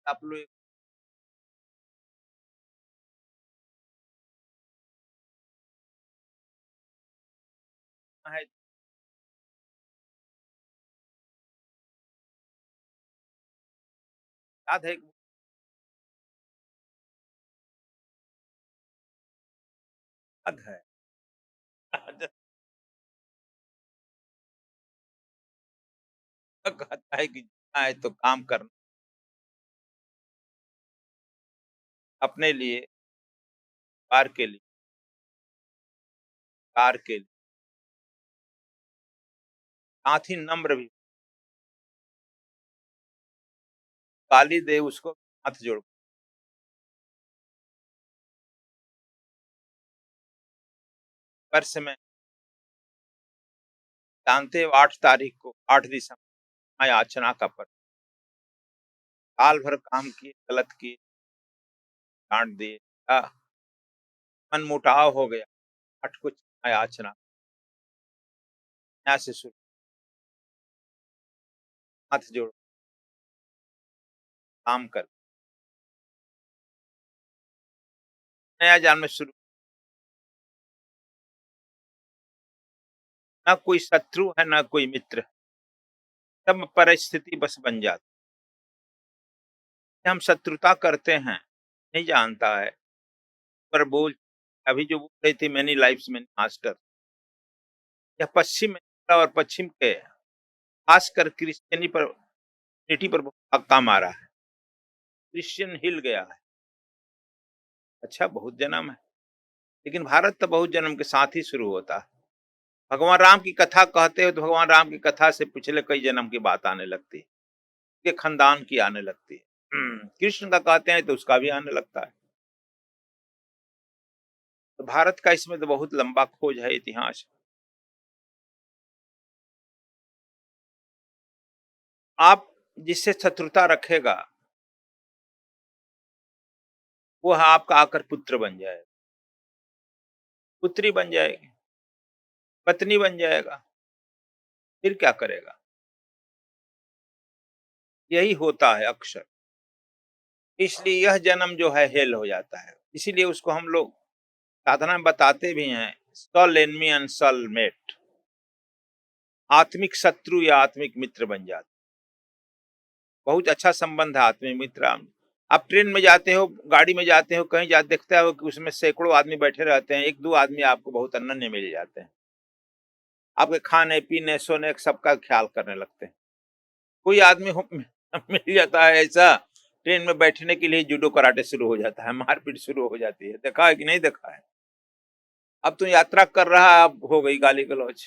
आप लोग है याद है याद है कहता है कि जीना है तो काम करना अपने लिए, कार के लिए, कार के लिए, साथ ही नम्र भी, गाली दे उसको हाथ जोड़ वर्ष में जानते हो 8 तारीख को 8 दिसंबर याचना का पर्व, साल भर काम किए, गलत किए, डाँट दिए, मनमुटाव हो गया, 8 को याचना, यहाँ से शुरू, हाथ जोड़ो, काम कर, नया जन्म शुरू, ना कोई शत्रु है, ना कोई मित्र है, सब परिस्थिति बस बन जाती है। हम शत्रुता करते हैं, नहीं जानता है, पर बोल अभी जो बोल रही थी मैनी लाइफ्स मैनी मास्टर, यह पश्चिम और पश्चिम के खासकर क्रिश्चियनिटी पर बहुत धक्का मारा है। क्रिश्चियन हिल गया है। अच्छा बहुत जन्म है, लेकिन भारत तो बहुत जन्म के साथ ही शुरू होता है। भगवान राम की कथा कहते हो तो भगवान राम की कथा से पिछले कई जन्म की बात आने लगती है, के खानदान की आने लगती है। कृष्ण का कहते हैं तो उसका भी आने लगता है। तो भारत का इसमें तो बहुत लंबा खोज है, इतिहास। आप जिससे शत्रुता रखेगा वो आपका आकर पुत्र बन जाएगा, पुत्री बन जाएगी, पत्नी बन जाएगा, फिर क्या करेगा? यही होता है अक्सर। इसलिए यह जन्म जो है हेल हो जाता है। इसीलिए उसको हम लोग साधना में बताते भी हैं, सल एनमी एंड सल मेट, आत्मिक शत्रु या आत्मिक मित्र बन जाते। बहुत अच्छा संबंध है आत्मिक मित्र। आप ट्रेन में जाते हो, गाड़ी में जाते हो, कहीं जा देखते हो कि उसमें सैकड़ों आदमी बैठे रहते हैं, एक दो आदमी आपको बहुत अनन्य मिल जाते हैं, आपके खाने पीने सोने सबका ख्याल करने लगते हैं। कोई आदमी मिल जाता है ऐसा, ट्रेन में बैठने के लिए जूडो कराटे शुरू हो जाता है, मारपीट शुरू हो जाती है। देखा है कि नहीं देखा है? अब तो यात्रा कर रहा है, अब हो गई गाली गलौज,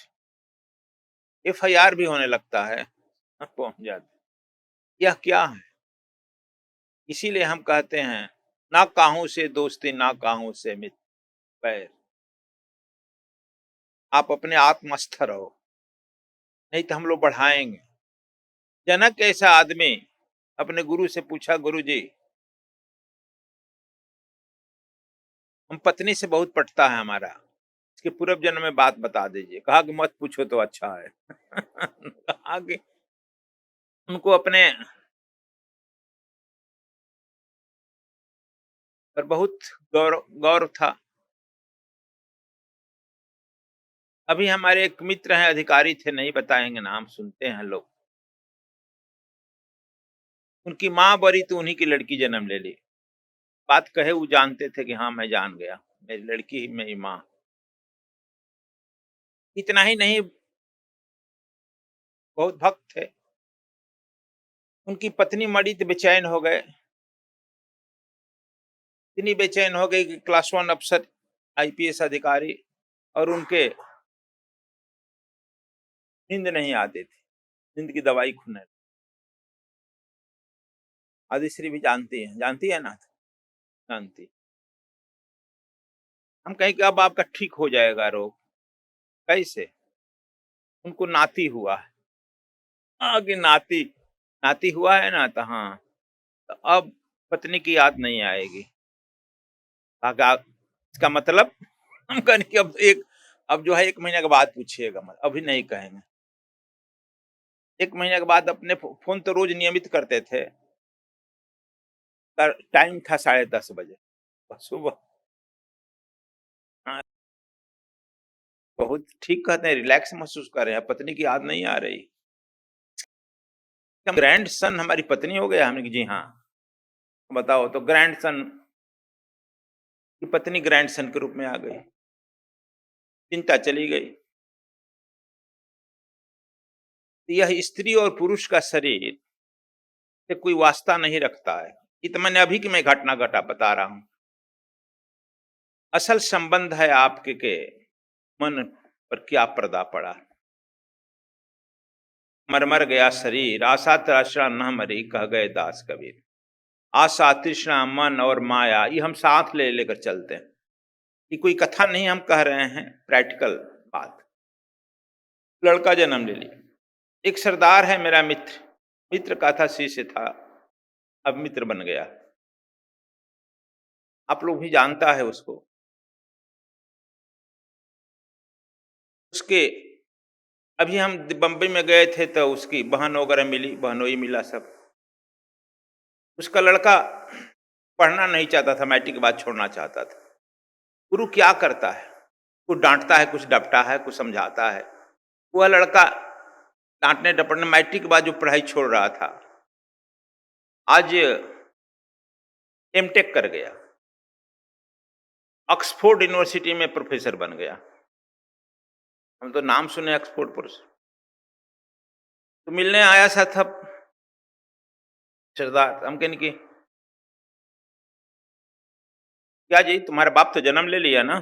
एफआईआर भी होने लगता है, पहुंच जाते। यह क्या है? इसीलिए हम कहते हैं ना काहू से दोस्ती ना काहू से मित्र बैर, आप अपने आत्मस्थ रहो, नहीं तो हम लोग बढ़ाएंगे। जनक ऐसा आदमी अपने गुरु से पूछा, गुरु जी हम पत्नी से बहुत पटता है हमारा, इसके पूर्व जन्म में बात बता दीजिए। कहा कि मत पूछो तो अच्छा है। कहा कि उनको अपने पर बहुत गौरव गौरव था। अभी हमारे एक मित्र हैं, अधिकारी थे, नहीं बताएंगे नाम, सुनते हैं लोग। उनकी माँ बड़ी तो उन्हीं की लड़की जन्म ले ली। बात कहे वो जानते थे कि हाँ मैं जान गया, मेरी लड़की ही मेरी माँ। इतना ही नहीं, बहुत भक्त थे। उनकी पत्नी मरी तो बेचैन हो गए, इतनी बेचैन हो गई कि क्लास वन अफसर, आईपीएस अधिकारी, और उनके नींद नहीं आती थी, नींद की दवाई खुने। आदिश्री भी जानती है ना? जानती। हम कहें कि अब आपका ठीक हो जाएगा रोग। कैसे? उनको नाती हुआ है। हाँ कि नाती, नाती हुआ है ना, तो हाँ, तो अब पत्नी की याद नहीं आएगी। इसका मतलब हम कहें कि अब जो है 1 महीने के बाद पूछिएगा, मत अभी नहीं कहेंगे। 1 महीने के बाद अपने फोन तो रोज नियमित करते थे, टाइम था 10:30 बजे सुबह। हाँ, बहुत ठीक कहते हैं, रिलैक्स महसूस कर रहे हैं, पत्नी की याद नहीं आ रही। ग्रैंड सन हमारी पत्नी हो गया? हमने कि जी हाँ। बताओ तो, ग्रैंड सन की पत्नी ग्रैंड सन के रूप में आ गई, चिंता चली गई। यह स्त्री और पुरुष का शरीर से कोई वास्ता नहीं रखता है। ये तो मैंने अभी की मैं घटना घटा बता रहा हूं। असल संबंध है आपके के मन पर क्या पर्दा पड़ा। मरमर गया शरीर, आशा तृष्णा न मरी, कह गए दास कबीर। आशा तृष्णा मन और माया, ये हम साथ ले लेकर चलते हैं। ये कोई कथा नहीं हम कह रहे हैं, प्रैक्टिकल बात। लड़का जन्म ले लिया। एक सरदार है मेरा मित्र, मित्र का था, शिष्य था, अब मित्र बन गया। आप लोग भी जानता है उसको। उसके अभी हम बंबई में गए थे तो उसकी बहन वगैरह मिली, बहनोई मिला सब। उसका लड़का पढ़ना नहीं चाहता था, मैट्रिक के बाद छोड़ना चाहता था। गुरु क्या करता है, कुछ डांटता है, कुछ डपटा है, कुछ समझाता है। वह लड़का डांटने डपटने मैट्रिक के बाद जो पढ़ाई छोड़ रहा था, आज एमटेक कर गया, ऑक्सफोर्ड यूनिवर्सिटी में प्रोफेसर बन गया। हम तो नाम सुने ऑक्सफोर्ड पर। तो मिलने आया सा था सरदार। हम कहने की, क्या जी तुम्हारा बाप तो जन्म ले लिया ना?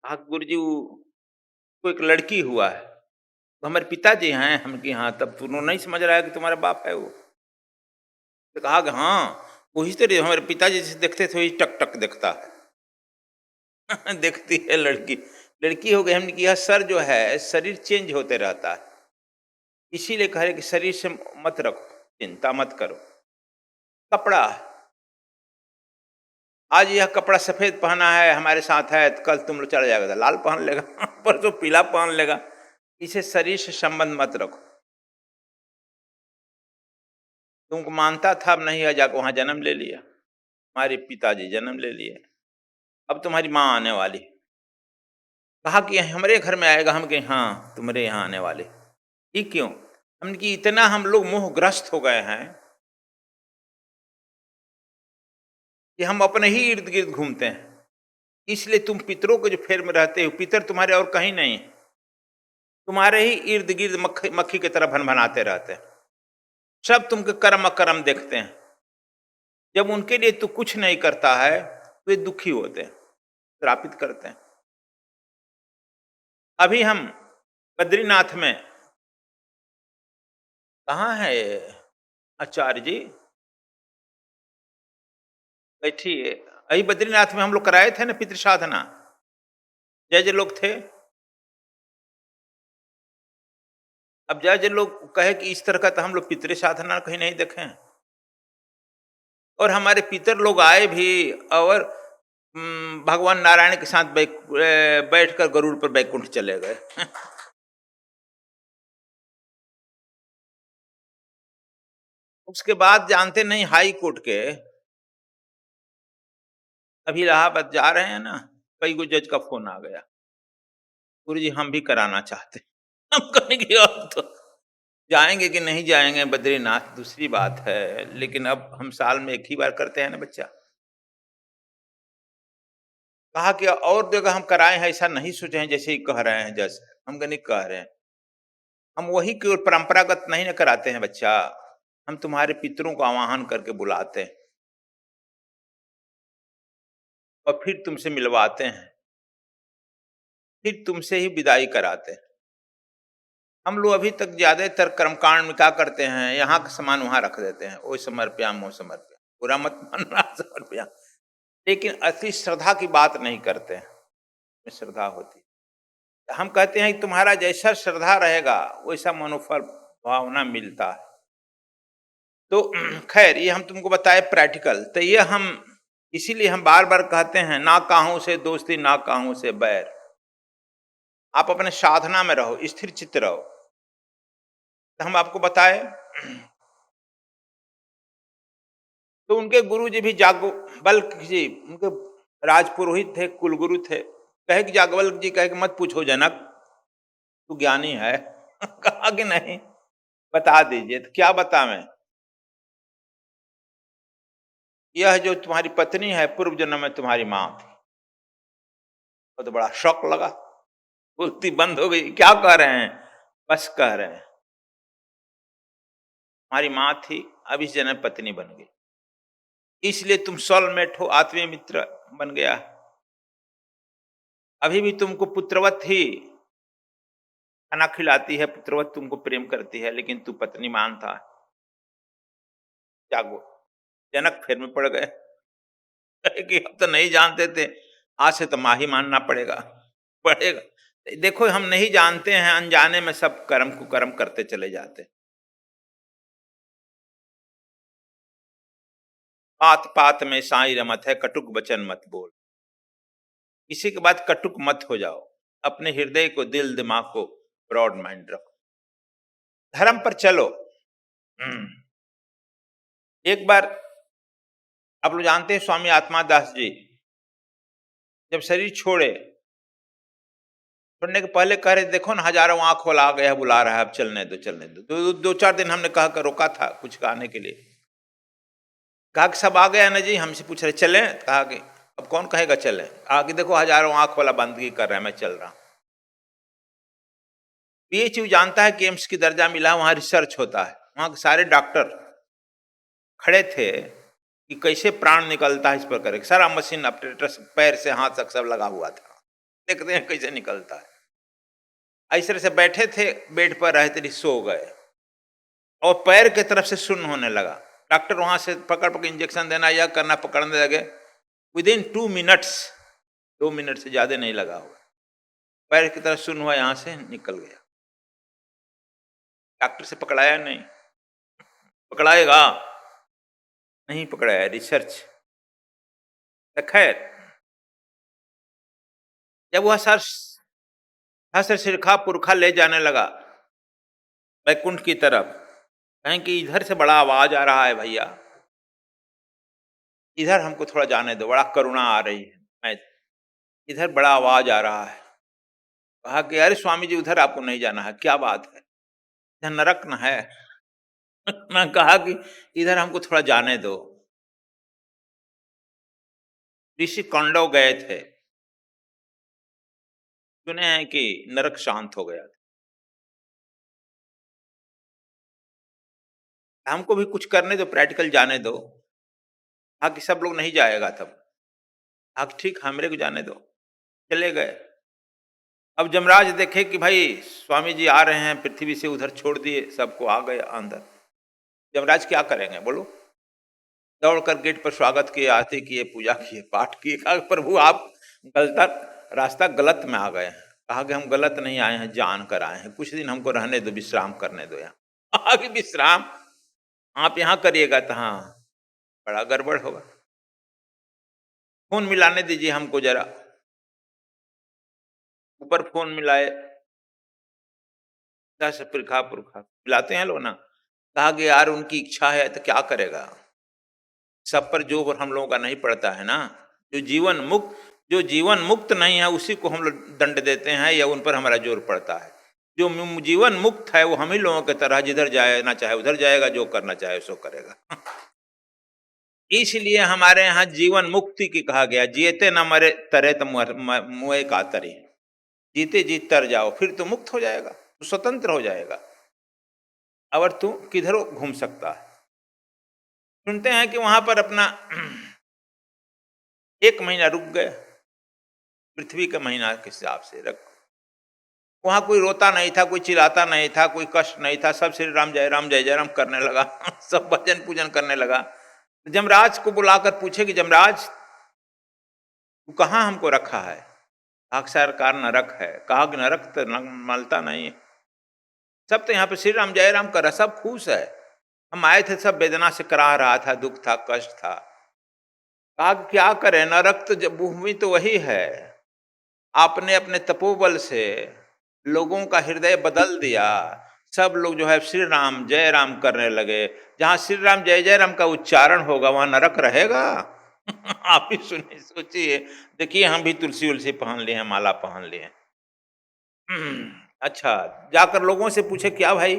हाँ गुरु जी, को एक लड़की हुआ है, तो हमारे पिताजी हैं। हम कि हाँ, तब तू नहीं समझ रहा है कि तुम्हारा बाप है वो? तो कहा कि हाँ, वही तो हमारे पिताजी जैसे देखते थे वही टक टक दिखता है। देखती है लड़की, लड़की हो गई। हमने किया, सर जो है शरीर चेंज होते रहता है, इसीलिए कह रहे कि शरीर से मत रखो, चिंता मत करो। कपड़ा, आज यह कपड़ा सफेद पहना है, हमारे साथ है, तो कल तुम लोग चला जाएगा तो लाल पहन लेगा, परसों पीला पहन लेगा। इसे शरीर से संबंध मत रखो। तुमको मानता था, अब नहीं है, जाकर वहां जन्म ले लिया, हमारे पिताजी जन्म ले लिए, अब तुम्हारी माँ आने वाली। कहा कि हमारे घर में आएगा। हम कहे हाँ, तुम्हारे यहाँ आने वाले। ये क्यों? हमने कि इतना हम लोग मोहग्रस्त हो गए हैं कि हम अपने ही इर्द गिर्द घूमते हैं। इसलिए तुम पितरों के जो फेर में रहते हो, पितर तुम्हारे और कहीं नहीं, तुम्हारे ही इर्द गिर्द मक्खी मक्खी की तरह भनभनाते रहते हैं। सब तुमके कर्म अकर्म देखते हैं। जब उनके लिए तू कुछ नहीं करता है तो वे दुखी होते हैं, श्रापित करते हैं। अभी हम बद्रीनाथ में, कहाँ है आचार्य जी? बैठिए। अभी बद्रीनाथ में हम लोग कराए थे ना पितृ साधना, जय जय लोग थे। अब जय जय लोग कहे कि इस तरह का तो हम लोग पितृ साधना कहीं नहीं देखे हैं। और हमारे पितर लोग आए भी, और भगवान नारायण के साथ बैठकर गरुड़ पर बैकुंठ चले गए। उसके बाद जानते नहीं, हाई कोर्ट के अभी इलाहाबाद जा रहे हैं ना, कई गो जज का फोन आ गया, गुरु जी हम भी कराना चाहते हैं। हम कहेंगे अब तो जाएंगे कि नहीं जाएंगे बद्रीनाथ दूसरी बात है, लेकिन अब हम साल में एक ही बार करते हैं ना बच्चा। कहा कि और जगह हम कराए हैं, ऐसा नहीं सोचे हैं जैसे ही कह रहे हैं जज। हम नहीं कह रहे हैं, हम वही केवल परंपरागत नहीं ना कराते हैं बच्चा, हम तुम्हारे पितरों को आवाहन करके बुलाते हैं और फिर तुमसे मिलवाते हैं, फिर तुमसे ही विदाई कराते हैं। हम लोग अभी तक ज्यादातर कर्मकांड में क्या करते हैं, यहाँ का सामान वहां रख देते हैं, वो समर्प्याम वो समर्प्याम, बुरा मत मानना, समर्प्याम। लेकिन अति श्रद्धा की बात नहीं करते हैं, श्रद्धा होती है। हम कहते हैं कि तुम्हारा जैसा श्रद्धा रहेगा वैसा मनोफल भावना मिलता है। तो खैर, ये हम तुमको बताए प्रैक्टिकल। तो ये हम इसीलिए हम बार बार कहते हैं, ना काहू से दोस्ती ना काहू से बैर। आप अपने साधना में रहो, स्थिर चित्त रहो। तो हम आपको बताए तो उनके गुरु जी भी जागवल्क जी, उनके राजपुरोहित थे, कुलगुरु थे। कहे कि जागवल्क जी कहे कि मत पूछो जनक, तू ज्ञानी है। कहा कि नहीं, बता दीजिए। तो क्या बतावें? यह जो तुम्हारी पत्नी है, पूर्व जन्म में तुम्हारी मां थी। वो तो बड़ा शौक लगा, बोलती बंद हो गई। क्या कह रहे हैं? बस कह रहे हैं हमारी मां थी, अब इस जन्म पत्नी बन गई, इसलिए तुम सोलमेट हो, आत्मीय मित्र बन गया। अभी भी तुमको पुत्रवत ही खाना खिलाती है, पुत्रवत तुमको प्रेम करती है, लेकिन तू पत्नी मान था। जागो। जनक फेर में पड़ गए कि हम तो नहीं जानते थे, आज से तो मां ही मानना पड़ेगा। देखो, हम नहीं जानते हैं, अनजाने में सब कर्म कुकर्म करते चले जाते। पात पात में साई रमत है, कटुक वचन मत बोल। किसी के बाद कटुक मत हो जाओ, अपने हृदय को, दिल दिमाग को ब्रॉड माइंड रखो, धर्म पर चलो। एक बार आप लोग जानते हैं, स्वामी आत्मादास जी जब शरीर छोड़ने के पहले कह रहे, देखो ना हजारों आंख वाला आ गया, बुला रहा है, अब चलने दो चलने दो। तो 2-4 दिन हमने कहा कर रोका था कुछ कहने के लिए। कहा कि सब आ गया ना जी, हमसे पूछ रहे चले। कहा कि अब कौन कहेगा चले। कहा कि देखो हजारों आंख वाला बंदगी कर रहा है, मैं चल रहा हूं। पीएचयू जानता है कि एम्स की दर्जा मिला, वहां रिसर्च होता है, वहां के सारे डॉक्टर खड़े थे कि कैसे प्राण निकलता है, इस पर करे सारा मशीन ऑपरेटर, पैर से हाथ तक सब लगा हुआ था, देखते हैं कैसे निकलता है। ऐसे से बैठे थे, बेड पर रहे थे, सो गए और पैर की तरफ से सुन्न होने लगा। डॉक्टर वहां से पकड़ पकड़ इंजेक्शन देना या करना पकड़ने लगे। विदिन 2 मिनट्स, 2 मिनट से ज्यादा नहीं लगा हुआ, पैर की तरफ सुन्न हुआ, यहां से निकल गया। डॉक्टर से पकड़ाया नहीं, पकड़ाएगा नहीं, पकड़ाया, रिसर्च। खैर, जब वह सहस्र शिरखा पुरखा ले जाने लगा बैकुंठ की तरफ, कहें कि इधर से बड़ा आवाज आ रहा है भैया, इधर हमको थोड़ा जाने दो, बड़ा करुणा आ रही है, मैं इधर बड़ा आवाज आ रहा है। कहा कि अरे स्वामी जी, उधर आपको नहीं जाना है, क्या बात है, इधर नरक न है। मैं कहा कि इधर हमको थोड़ा जाने दो। ऋषि कौंडव गए थे, सुने हैं कि नरक शांत हो गया था। हमको भी कुछ करने दो, प्रैक्टिकल जाने दो। कहा कि सब लोग नहीं जाएगा तब। कहा ठीक, हमरे को जाने दो। चले गए। अब जमराज देखे कि भाई स्वामी जी आ रहे हैं, पृथ्वी से उधर छोड़ दिए, सबको आ गए अंदर। जमराज क्या करेंगे बोलो? दौड़कर गेट पर स्वागत किए, आरती किए, पूजा किए, पाठ किए। कहा प्रभु आप रास्ता गलत में आ गए हैं। कहा कि हम गलत नहीं आए हैं, जान कर आए हैं, कुछ दिन हमको रहने दो, विश्राम करने दो यहाँ। कहा कि विश्राम आप यहाँ करिएगा तो हाँ बड़ा गड़बड़ होगा, फोन मिलाने दीजिए हमको जरा। ऊपर फोन मिलाए, पुरखा पुरखा मिलाते हैं लोग ना। कहा कि यार उनकी इच्छा है तो क्या करेगा, सब पर जोर हम लोगों का नहीं पड़ता है ना। जो जीवन मुक्त नहीं है उसी को हम लोग दंड देते हैं, या उन पर हमारा जोर पड़ता है। जो जीवन मुक्त है वो हम ही लोगों की तरह, जिधर जाए ना चाहे उधर जाएगा, जो करना चाहे सो करेगा। इसलिए हमारे यहाँ जीवन मुक्ति की कहा गया, जीते न मरे तरे तो मुए का तरे, जीते जीत तर जाओ, फिर तो मुक्त हो जाएगा, तो स्वतंत्र हो जाएगा। और तू किधर घूम सकता है। सुनते हैं कि वहां पर अपना 1 महीना रुक गए, पृथ्वी का महीना के हिसाब से रख। वहां कोई रोता नहीं था, कोई चिल्लाता नहीं था, कोई कष्ट नहीं था, सब श्री राम जय राम जय जय राम करने लगा। सब भजन पूजन करने लगा। जमराज को बुलाकर पूछे कि जमराज तू कहाँ हमको रखा है? अक्षरकार नरक है। कहा कि नरक तो मलता नहीं है, सब तो यहाँ पे श्री राम जय राम कर रहा, सब खुश है। हम आए थे, सब वेदना से करा रहा था, दुख था, कष्ट था। कहा क्या करें, नरक तो भूमि तो वही है, आपने अपने तपोबल से लोगों का हृदय बदल दिया, सब लोग जो है श्री राम जय राम करने लगे। जहां श्री राम जय जय राम का उच्चारण होगा वहां नरक रहेगा? आप ही सुनिए, सोचिए। देखिए, हम भी तुलसी उलसी पहन लिए हैं, माला पहन लिए हैं। अच्छा, जाकर लोगों से पूछे, क्या भाई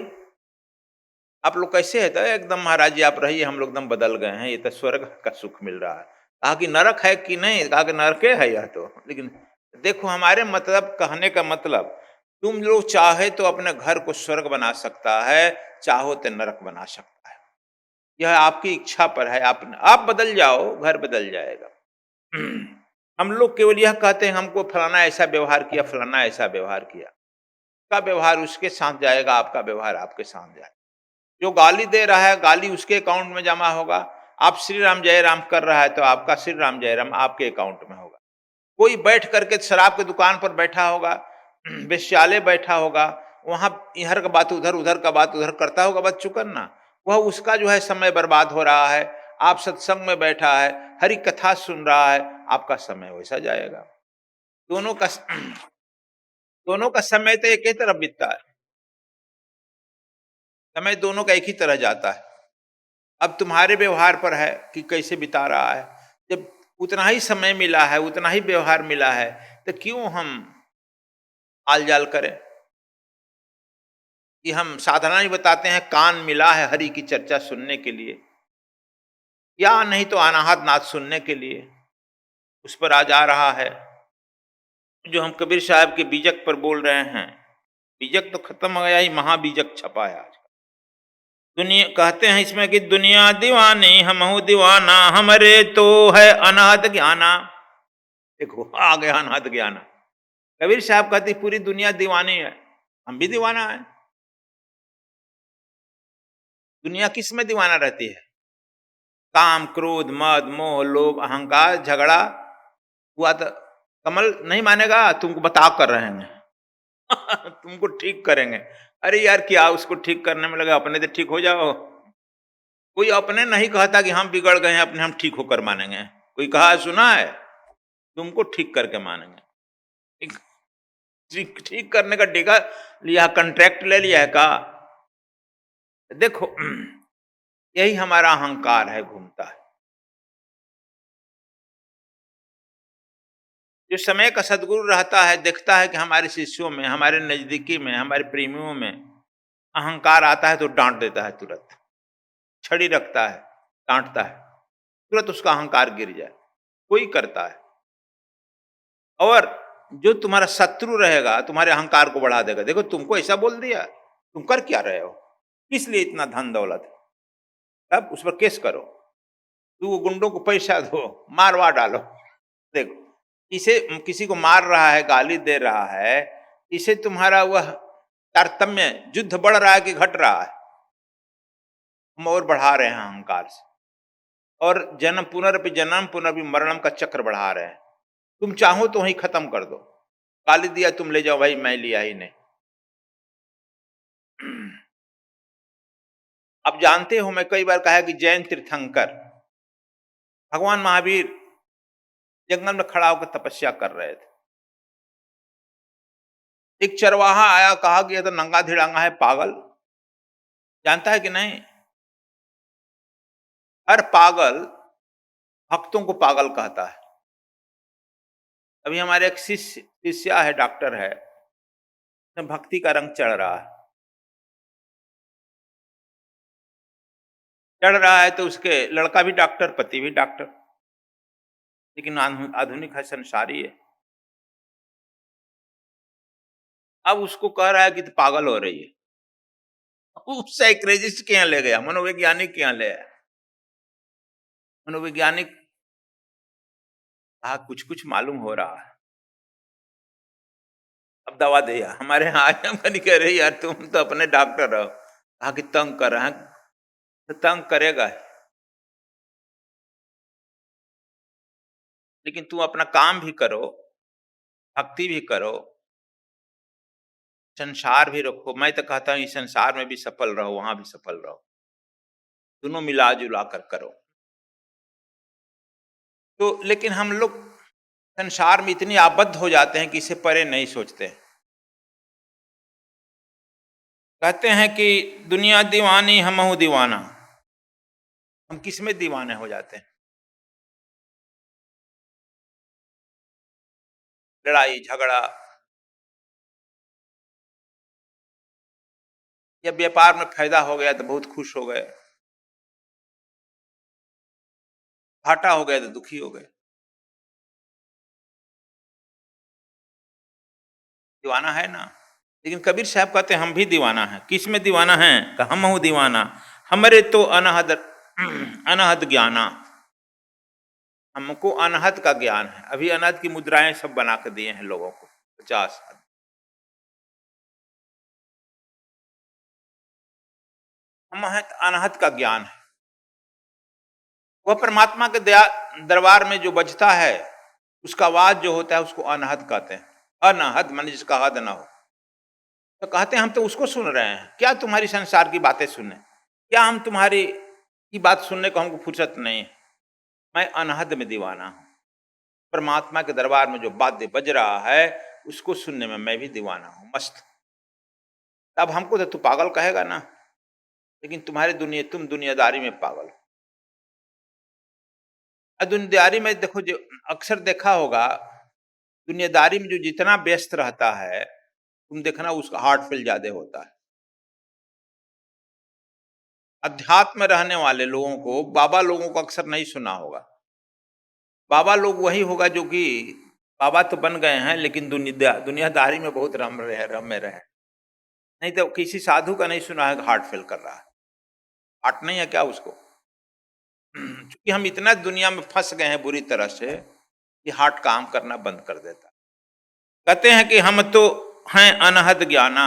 आप लोग कैसे है? तो एकदम महाराज जी आप रहिए, हम लोग एकदम बदल गए हैं, ये तो स्वर्ग का सुख मिल रहा है। कहा कि नरक है कि नहीं? कहा कि नरके है यह तो। लेकिन देखो, हमारे मतलब कहने का मतलब, तुम लोग चाहे तो अपने घर को स्वर्ग बना सकता है, चाहो तो नरक बना सकता है। यह आपकी इच्छा पर है। आप बदल जाओ, घर बदल जाएगा। हम लोग केवल यह कहते हैं हमको फलाना ऐसा व्यवहार किया, फलाना ऐसा व्यवहार किया। का व्यवहार उसके साथ जाएगा, आपका व्यवहार आपके साथ जाएगा। जो गाली दे रहा है, गाली उसके अकाउंट में जमा होगा। आप श्री राम जय राम कर रहा है तो आपका श्री राम जय राम आपके अकाउंट में होगा। कोई बैठ करके शराब की दुकान पर बैठा होगा, वेश्यालय बैठा होगा, वहां इधर का बात उधर, उधर का बात उधर करता होगा, बस चुकन ना, वह उसका जो है समय बर्बाद हो रहा है। आप सत्संग में बैठा है, हरि कथा सुन रहा है, आपका समय वैसा जाएगा। दोनों का दोनों का समय तो एक ही तरफ बीतता है। समय दोनों का एक ही तरह जाता है। अब तुम्हारे व्यवहार पर है कि कैसे बिता रहा है। जब उतना ही समय मिला है, उतना ही व्यवहार मिला है, तो क्यों हम आल जाल करें? कि हम साधना ही बताते हैं, कान मिला है हरि की चर्चा सुनने के लिए, या नहीं तो अनाहत नाथ सुनने के लिए, उस पर आ जा रहा है। जो हम कबीर साहब के बीजक पर बोल रहे हैं, बीजक तो खत्म हो गया, ही महाबीजक छपा है आज। दुनिया कहते हैं इसमें कि दुनिया दीवानी हमहू दीवाना, हमरे तो है अनाहत ज्ञाना। देखो, आ गया अनाहत ज्ञाना। कबीर साहब कहते पूरी दुनिया दीवानी है, हम भी दीवाना है। दुनिया किस में दीवाना रहती है? काम, क्रोध, मद, मोह, लोभ, अहंकार, झगड़ा हुआ तो कमल नहीं मानेगा, तुमको बता कर रहेंगे। तुमको ठीक करेंगे। अरे यार, क्या उसको ठीक करने में लगा, अपने तो ठीक हो जाओ। कोई अपने नहीं कहता कि हम बिगड़ गए हैं, अपने हम ठीक होकर मानेंगे। कोई कहा सुना है? तुमको ठीक करके मानेंगे। ठीक ठीक ठीक करने का ठेका लिया, कंट्रैक्ट ले लिया है का? देखो, यही हमारा अहंकार है, घूमता है। जो समय का सदगुरु रहता है, देखता है कि हमारे शिष्यों में, हमारे नजदीकी में, हमारे प्रेमियों में अहंकार आता है तो डांट देता है तुरंत, छड़ी रखता है, डांटता है, तुरंत उसका अहंकार गिर जाए। कोई करता है। और जो तुम्हारा शत्रु रहेगा, तुम्हारे अहंकार को बढ़ा देगा। देखो, तुमको ऐसा बोल दिया, तुम कर क्या रहे हो, किस लिए इतना धन दौलत है, तब उस पर केस करो, तू गुंडों को पैसा दो, मारवा डालो। देखो, इसे किसी को मार रहा है, गाली दे रहा है, इसे तुम्हारा वह तारतम्य युद्ध बढ़ रहा है कि घट रहा है? हम और बढ़ा रहे हैं अहंकार से, और जन्म पुनरपि जन्म पुनरपि मरणम का चक्र बढ़ा रहे हैं। तुम चाहो तो वही खत्म कर दो। गाली दिया, तुम ले जाओ भाई, मैं लिया ही नहीं। अब जानते हो, मैं कई बार कहा कि जैन तीर्थंकर भगवान महावीर जंगल में खड़ा होकर तपस्या कर रहे थे। एक चरवाहा आया, कहा कि यह तो नंगा धिड़ांगा है, पागल। जानता है कि नहीं? हर पागल भक्तों को पागल कहता है। अभी हमारे एक शिष्या है, डॉक्टर है, भक्ति का रंग चढ़ रहा है तो उसके लड़का भी डॉक्टर, पति भी डॉक्टर, लेकिन आधुनिक है, संसारी है। अब उसको कह रहा है कि तो पागल हो रही है। साइकोलॉजिस्ट के यहाँ ले गया, मनोवैज्ञानिक के यहाँ ले आया। मनोवैज्ञानिक कहा कुछ कुछ मालूम हो रहा है, अब दवा दे। हमारे यहाँ आए, हम कह रहे यार तुम तो अपने डॉक्टर रहो। कहा कि तंग कर रहे हैं, तो तंग करेगा, लेकिन तुम अपना काम भी करो, भक्ति भी करो, संसार भी रखो। मैं तो कहता हूँ इस संसार में भी सफल रहो, वहां भी सफल रहो, दोनों मिला जुला कर करो। तो लेकिन हम लोग संसार में इतनी आबद्ध हो जाते हैं कि इसे परे नहीं सोचते। कहते हैं कि दुनिया दीवानी हमहू दीवाना। हम किस में दीवाने हो जाते हैं? लड़ाई झगड़ा, या व्यापार में फायदा हो गया तो बहुत खुश हो गए, घाटा हो गया तो दुखी हो गए। दीवाना है ना। लेकिन कबीर साहब कहते हैं हम भी दीवाना हैं। किस में दीवाना है? कि हम हूँ दीवाना, हमारे तो अनहद अनहद ज्ञाना। हमको अनहद का ज्ञान है। अभी अनहद की मुद्राएं सब बना के दिए हैं लोगों को, 50। हम है अनहद का ज्ञान है। वह परमात्मा के दरबार में जो बजता है, उसका आवाज जो होता है उसको अनहद कहते हैं। अनहद मान जिसका हद ना हो। तो कहते हैं हम तो उसको सुन रहे हैं, क्या तुम्हारी संसार की बातें सुने? क्या हम तुम्हारी की बात सुनने को हमको फुर्सत नहीं है। मैं अनहद में दीवाना हूं। परमात्मा के दरबार में जो वाद्य बज रहा है उसको सुनने में मैं भी दीवाना हूं, मस्त। अब हमको तो तू पागल कहेगा ना, लेकिन तुम दुनियादारी में पागल हो। दुनियादारी में देखो, जो अक्सर देखा होगा, दुनियादारी में जो जितना व्यस्त रहता है, तुम देखना उसका हार्ट फेल ज्यादा होता है। अध्यात्म में रहने वाले लोगों को, बाबा लोगों को अक्सर नहीं सुना होगा। बाबा लोग वही होगा जो कि बाबा तो बन गए हैं लेकिन दुनियादारी में बहुत रम में रहे। नहीं तो किसी साधु का नहीं सुना है हार्ट फेल कर रहा है। हार्ट नहीं है क्या उसको? क्योंकि हम इतना दुनिया में फंस गए हैं बुरी तरह से कि हार्ट काम करना बंद कर देता। कहते हैं कि हम तो हैं अनहद ज्ञाना।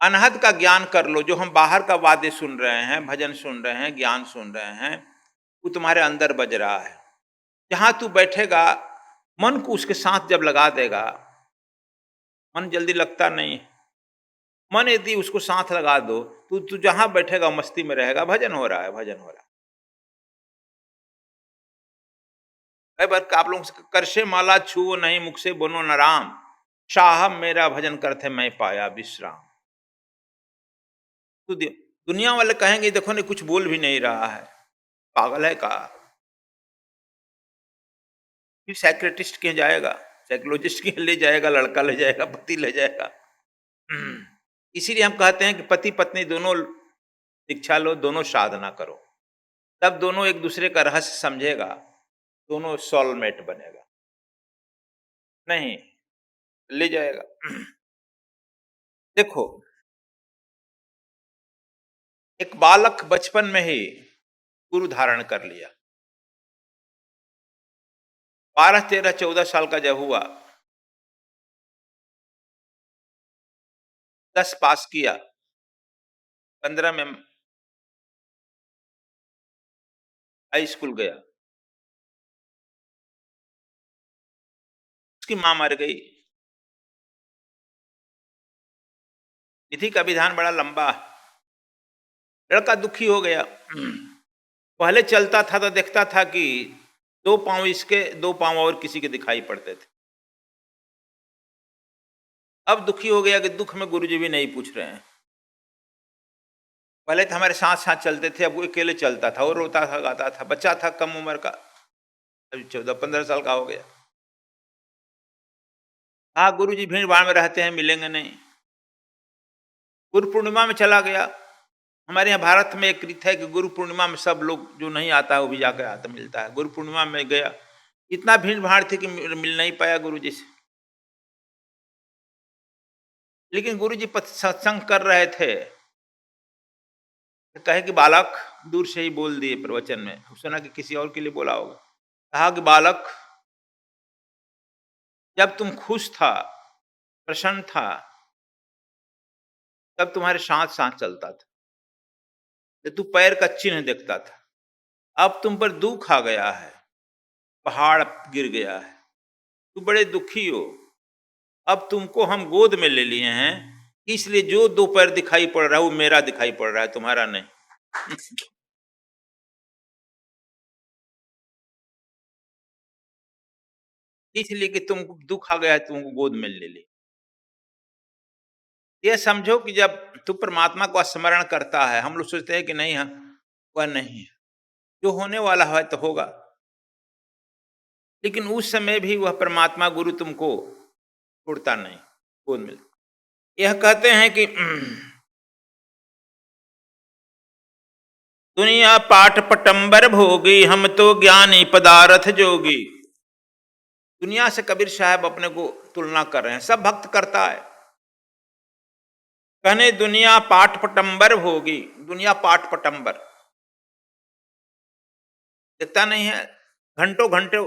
अनहद का ज्ञान कर लो। जो हम बाहर का वाद्य सुन रहे हैं, भजन सुन रहे हैं, ज्ञान सुन रहे हैं, वो तुम्हारे अंदर बज रहा है। जहां तू बैठेगा, मन को उसके साथ जब लगा देगा, मन जल्दी लगता नहीं। मन यदि उसको साथ लगा दो तो तू जहां बैठेगा मस्ती में रहेगा। भजन हो रहा है, भजन हो रहा है। बस आप लोग करशे माला छुओ नहीं, मुख से बोलो न राम, शाह मेरा भजन करते मैं पाया विश्राम। तो दुनिया वाले कहेंगे देखो नहीं कुछ बोल भी नहीं रहा है, पागल है का। फिर साइकियाट्रिस्ट के जाएगा, साइकोलॉजिस्ट के ले जाएगा, लड़का ले जाएगा, पति ले जाएगा। इसीलिए हम कहते हैं कि पति पत्नी दोनों दीक्षा लो, दोनों साधना करो, तब दोनों एक दूसरे का रहस्य समझेगा, दोनों सोलमेट बनेगा। नहीं ले जाएगा। देखो, एक बालक बचपन में ही गुरु धारण कर लिया, 12 13 14 साल का जब हुआ, 10 पास किया, 15 में हाई स्कूल गया, उसकी मां मर गई। विधि का विधान बड़ा लंबा है। लड़का दुखी हो गया। पहले चलता था तो देखता था कि 2 पांव इसके, 2 पांव और किसी के दिखाई पड़ते थे। अब दुखी हो गया कि दुख में गुरुजी भी नहीं पूछ रहे हैं। पहले तो हमारे साथ साथ चलते थे, अब वो अकेले चलता था, और रोता था, गाता था। बच्चा था कम उम्र का, अभी 14 15 साल का हो गया। हाँ, गुरुजी भीड़ भाड़ में रहते हैं, मिलेंगे नहीं। गुरु पूर्णिमा में चला गया। हमारे यहाँ भारत में एक रीत है कि गुरु पूर्णिमा में सब लोग जो नहीं आता है वो भी जाकर आता मिलता है। गुरु पूर्णिमा में गया, इतना भीड़ भाड़ थी कि मिल नहीं पाया गुरुजी से। लेकिन गुरुजी सत्संग कर रहे थे, तो कहे कि बालक, दूर से ही बोल दिए प्रवचन में, सुना कि किसी और के लिए बोला होगा। कहा कि बालक, जब तुम खुश था, प्रसन्न था, तब तुम्हारे साथ साथ चलता था, जब तू पैर का चिन्ह देखता था। अब तुम पर दुख आ गया है, पहाड़ गिर गया है, तू बड़े दुखी हो। अब तुमको हम गोद में ले लिए हैं, इसलिए जो 2 पैर दिखाई पड़ रहा है वो मेरा दिखाई पड़ रहा है, तुम्हारा नहीं। इसलिए कि तुमको दुख आ गया है, तुमको गोद में ले ली। ये समझो कि जब तू परमात्मा को स्मरण करता है, हम लोग सोचते हैं कि नहीं, हाँ वह नहीं है, जो होने वाला है तो होगा, लेकिन उस समय भी वह परमात्मा गुरु तुमको छोड़ता नहीं, गोद मिल। यह कहते हैं कि दुनिया पाठ पटंबर भोगी, हम तो ज्ञानी पदार्थ जोगी। दुनिया से कबीर साहब अपने को तुलना कर रहे हैं, सब भक्त करता है। कहने दुनिया पाठ पटंबर भोगी, दुनिया पाठ पटंबर, दिखता नहीं है, घंटों घंटों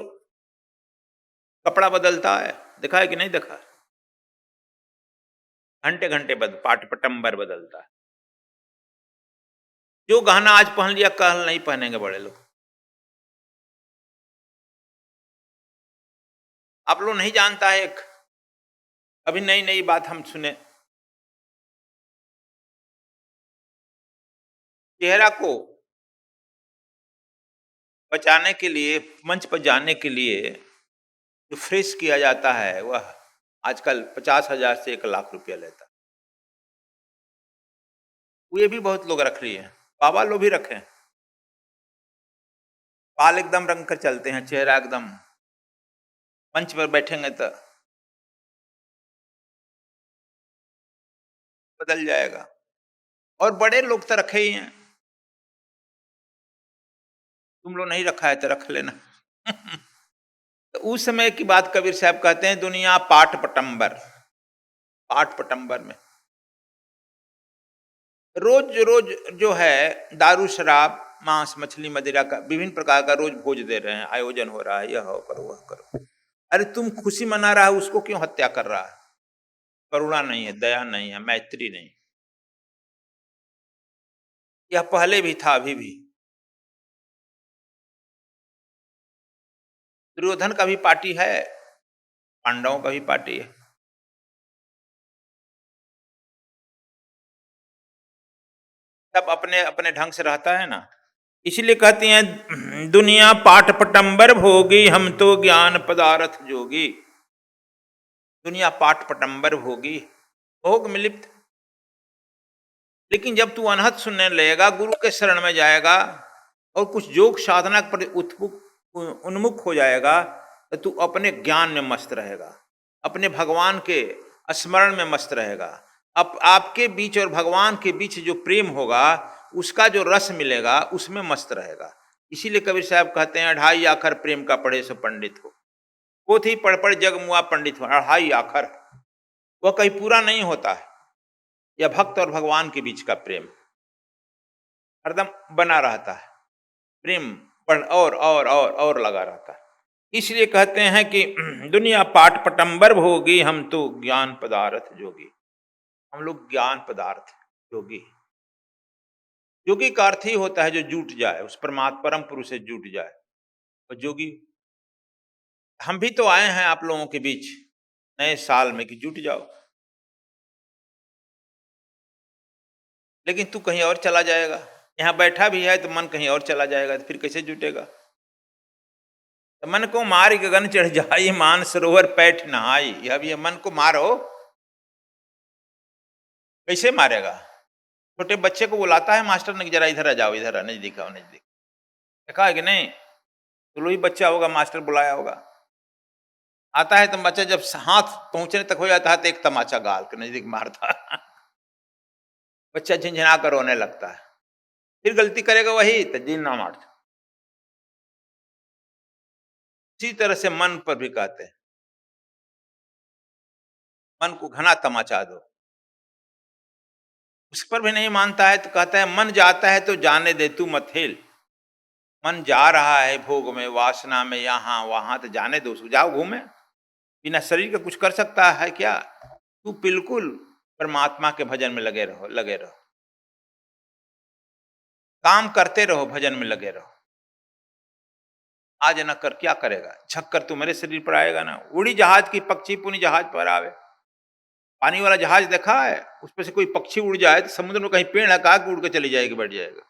कपड़ा बदलता है, देखा है कि नहीं देखा? घंटे घंटे पाठ पटंबर बदलता है। जो गहना आज पहन लिया कल नहीं पहनेंगे बड़े लोग। आप लोग नहीं जानता है, एक अभी नई नई बात हम सुने, चेहरा को बचाने के लिए, मंच पर जाने के लिए जो फ्रेश किया जाता है वह आजकल 50,000 से 1 लाख रुपया लेता है। ये भी बहुत लोग रख लिए हैं, बाबा लोग भी रखे हैं। बाल एकदम रंग कर चलते हैं, चेहरा एकदम, मंच पर बैठेंगे तो बदल जाएगा। और बड़े लोग तो रखे ही हैं, तुम लोग नहीं रखा है तो रख लेना। तो उस समय की बात कबीर साहब कहते हैं, दुनिया पाठ पटंबर, पाठ पटंबर में रोज रोज जो है दारू शराब मांस मछली मदिरा का विभिन्न प्रकार का रोज भोज दे रहे हैं, आयोजन हो रहा है, यह हो करो वह करो। अरे तुम खुशी मना रहा है, उसको क्यों हत्या कर रहा है? करुणा नहीं है, दया नहीं है, मैत्री नहीं। यह पहले भी था, अभी भी। दुर्योधन का भी पार्टी है, पांडवों का भी पार्टी है। सब अपने अपने ढंग से रहता है ना, इसलिए कहती हैं दुनिया पाठ पटंबर भोगी, हम तो ज्ञान पदार्थ जोगी। दुनिया पाठ पटंबर भोगी, भोग में लिप्त। लेकिन जब तू अनहद सुनने लगेगा, गुरु के शरण में जाएगा और कुछ योग साधना पर उन्मुख हो जाएगा, तो तू अपने ज्ञान में मस्त रहेगा, अपने भगवान के स्मरण में मस्त रहेगा। अब आपके बीच और भगवान के बीच जो प्रेम होगा, उसका जो रस मिलेगा, उसमें मस्त रहेगा। इसीलिए कबीर साहब कहते हैं, 2.5 आखर प्रेम का पढ़े सो पंडित हो, पोथी पढ़ पढ़ जग मुआ पंडित हो। 2.5 आखर वह कहीं पूरा नहीं होता है। यह भक्त और भगवान के बीच का प्रेम हरदम बना रहता है, प्रेम पढ़ और लगा रहता है। इसलिए कहते हैं कि दुनिया पाठ पटंबर भोगी, हम तो ज्ञान पदार्थ जोगी। हम लोग ज्ञान पदार्थ जोगी। योगी का अर्थ ही होता है जो जुट जाए, उस परमात्मा परम पुरुष से जुट जाए, और जोगी। हम भी तो आए हैं आप लोगों के बीच नए साल में कि जुट जाओ, लेकिन तू कहीं और चला जाएगा। यहाँ बैठा भी है तो मन कहीं और चला जाएगा, तो फिर कैसे जुटेगा? तो मन को मार गगन चढ़ जाई, मान सरोवर पैठ नहाई। अब ये मन को मारो, कैसे मारेगा? छोटे बच्चे को बुलाता है मास्टर ने, जरा इधर आ जाओ, इधर आ, नजदीक आओ, नजदीक। देखा है कि नहीं? तो ही बच्चा होगा, मास्टर बुलाया होगा, आता है तो बच्चा जब हाथ पहुंचने तक हो जाता है तो एक तमाचा गाल के नजदीक मारता है। बच्चा झंझना कर रोने लगता है, फिर गलती करेगा वही तो दिन ना मार। इसी तरह से मन पर भी कहते हैं, मन को घना तमाचा दो। उस पर भी नहीं मानता है तो कहता है, मन जाता है तो जाने दे तू मत हिल। मन जा रहा है भोग में, वासना में, यहाँ वहां, तो जाने दो, उसको जाओ घूमे। बिना शरीर का कुछ कर सकता है क्या? तू बिल्कुल परमात्मा के भजन में लगे रहो, लगे रहो, काम करते रहो, भजन में लगे रहो। आज न कर क्या करेगा? झक्कर तुम्हारे शरीर पर आएगा ना। उड़ी जहाज की पक्षी पुनी जहाज पर आवे। पानी वाला जहाज देखा है? उस पर से कोई पक्षी उड़ जाए तो समुद्र में कहीं पेड़ लगा के उड़ के चली जाएगी, बैठ जाएगा।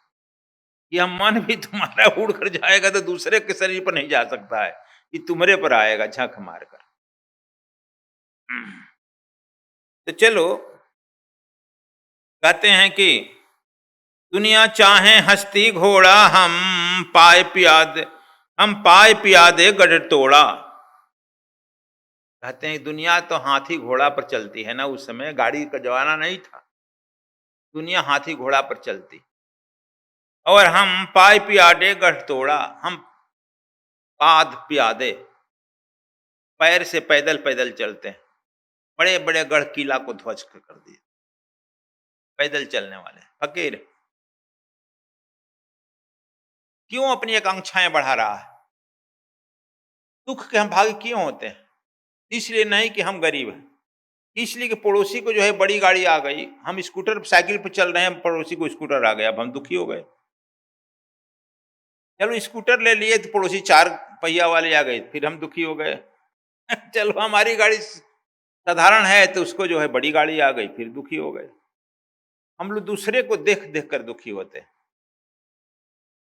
यह मन भी तुम्हारा उड़ कर जाएगा तो दूसरे के शरीर पर नहीं जा सकता है, ये तुम्हारे पर आएगा झक मारकर। तो चलो कहते हैं कि दुनिया चाहे हस्ती घोड़ा, हम पाए पियादे गढ़ तोड़ा। कहते हैं दुनिया तो हाथी घोड़ा पर चलती है ना, उस समय गाड़ी का जमाना नहीं था, दुनिया हाथी घोड़ा पर चलती, और हम पाए पियादे गढ़ तोड़ा, हम पाद पियादे पैर से पैदल पैदल चलते हैं, बड़े बड़े गढ़ किला को ध्वस्त कर दिए, पैदल चलने वाले फकीर क्यों अपनी आकांक्षाएं बढ़ा रहा है? दुख के हम भागी क्यों होते हैं? इसलिए नहीं कि हम गरीब हैं, इसलिए कि पड़ोसी को जो है बड़ी गाड़ी आ गई, हम स्कूटर साइकिल पर चल रहे हैं, पड़ोसी को स्कूटर आ गया, अब हम दुखी हो गए। चलो स्कूटर ले लिए तो पड़ोसी 4 पहिया वाले आ गए, फिर हम दुखी हो गए। चलो हमारी गाड़ी साधारण है तो उसको जो है बड़ी गाड़ी आ गई, फिर दुखी हो गए। हम लोग दूसरे को देख देख कर दुखी होते हैं।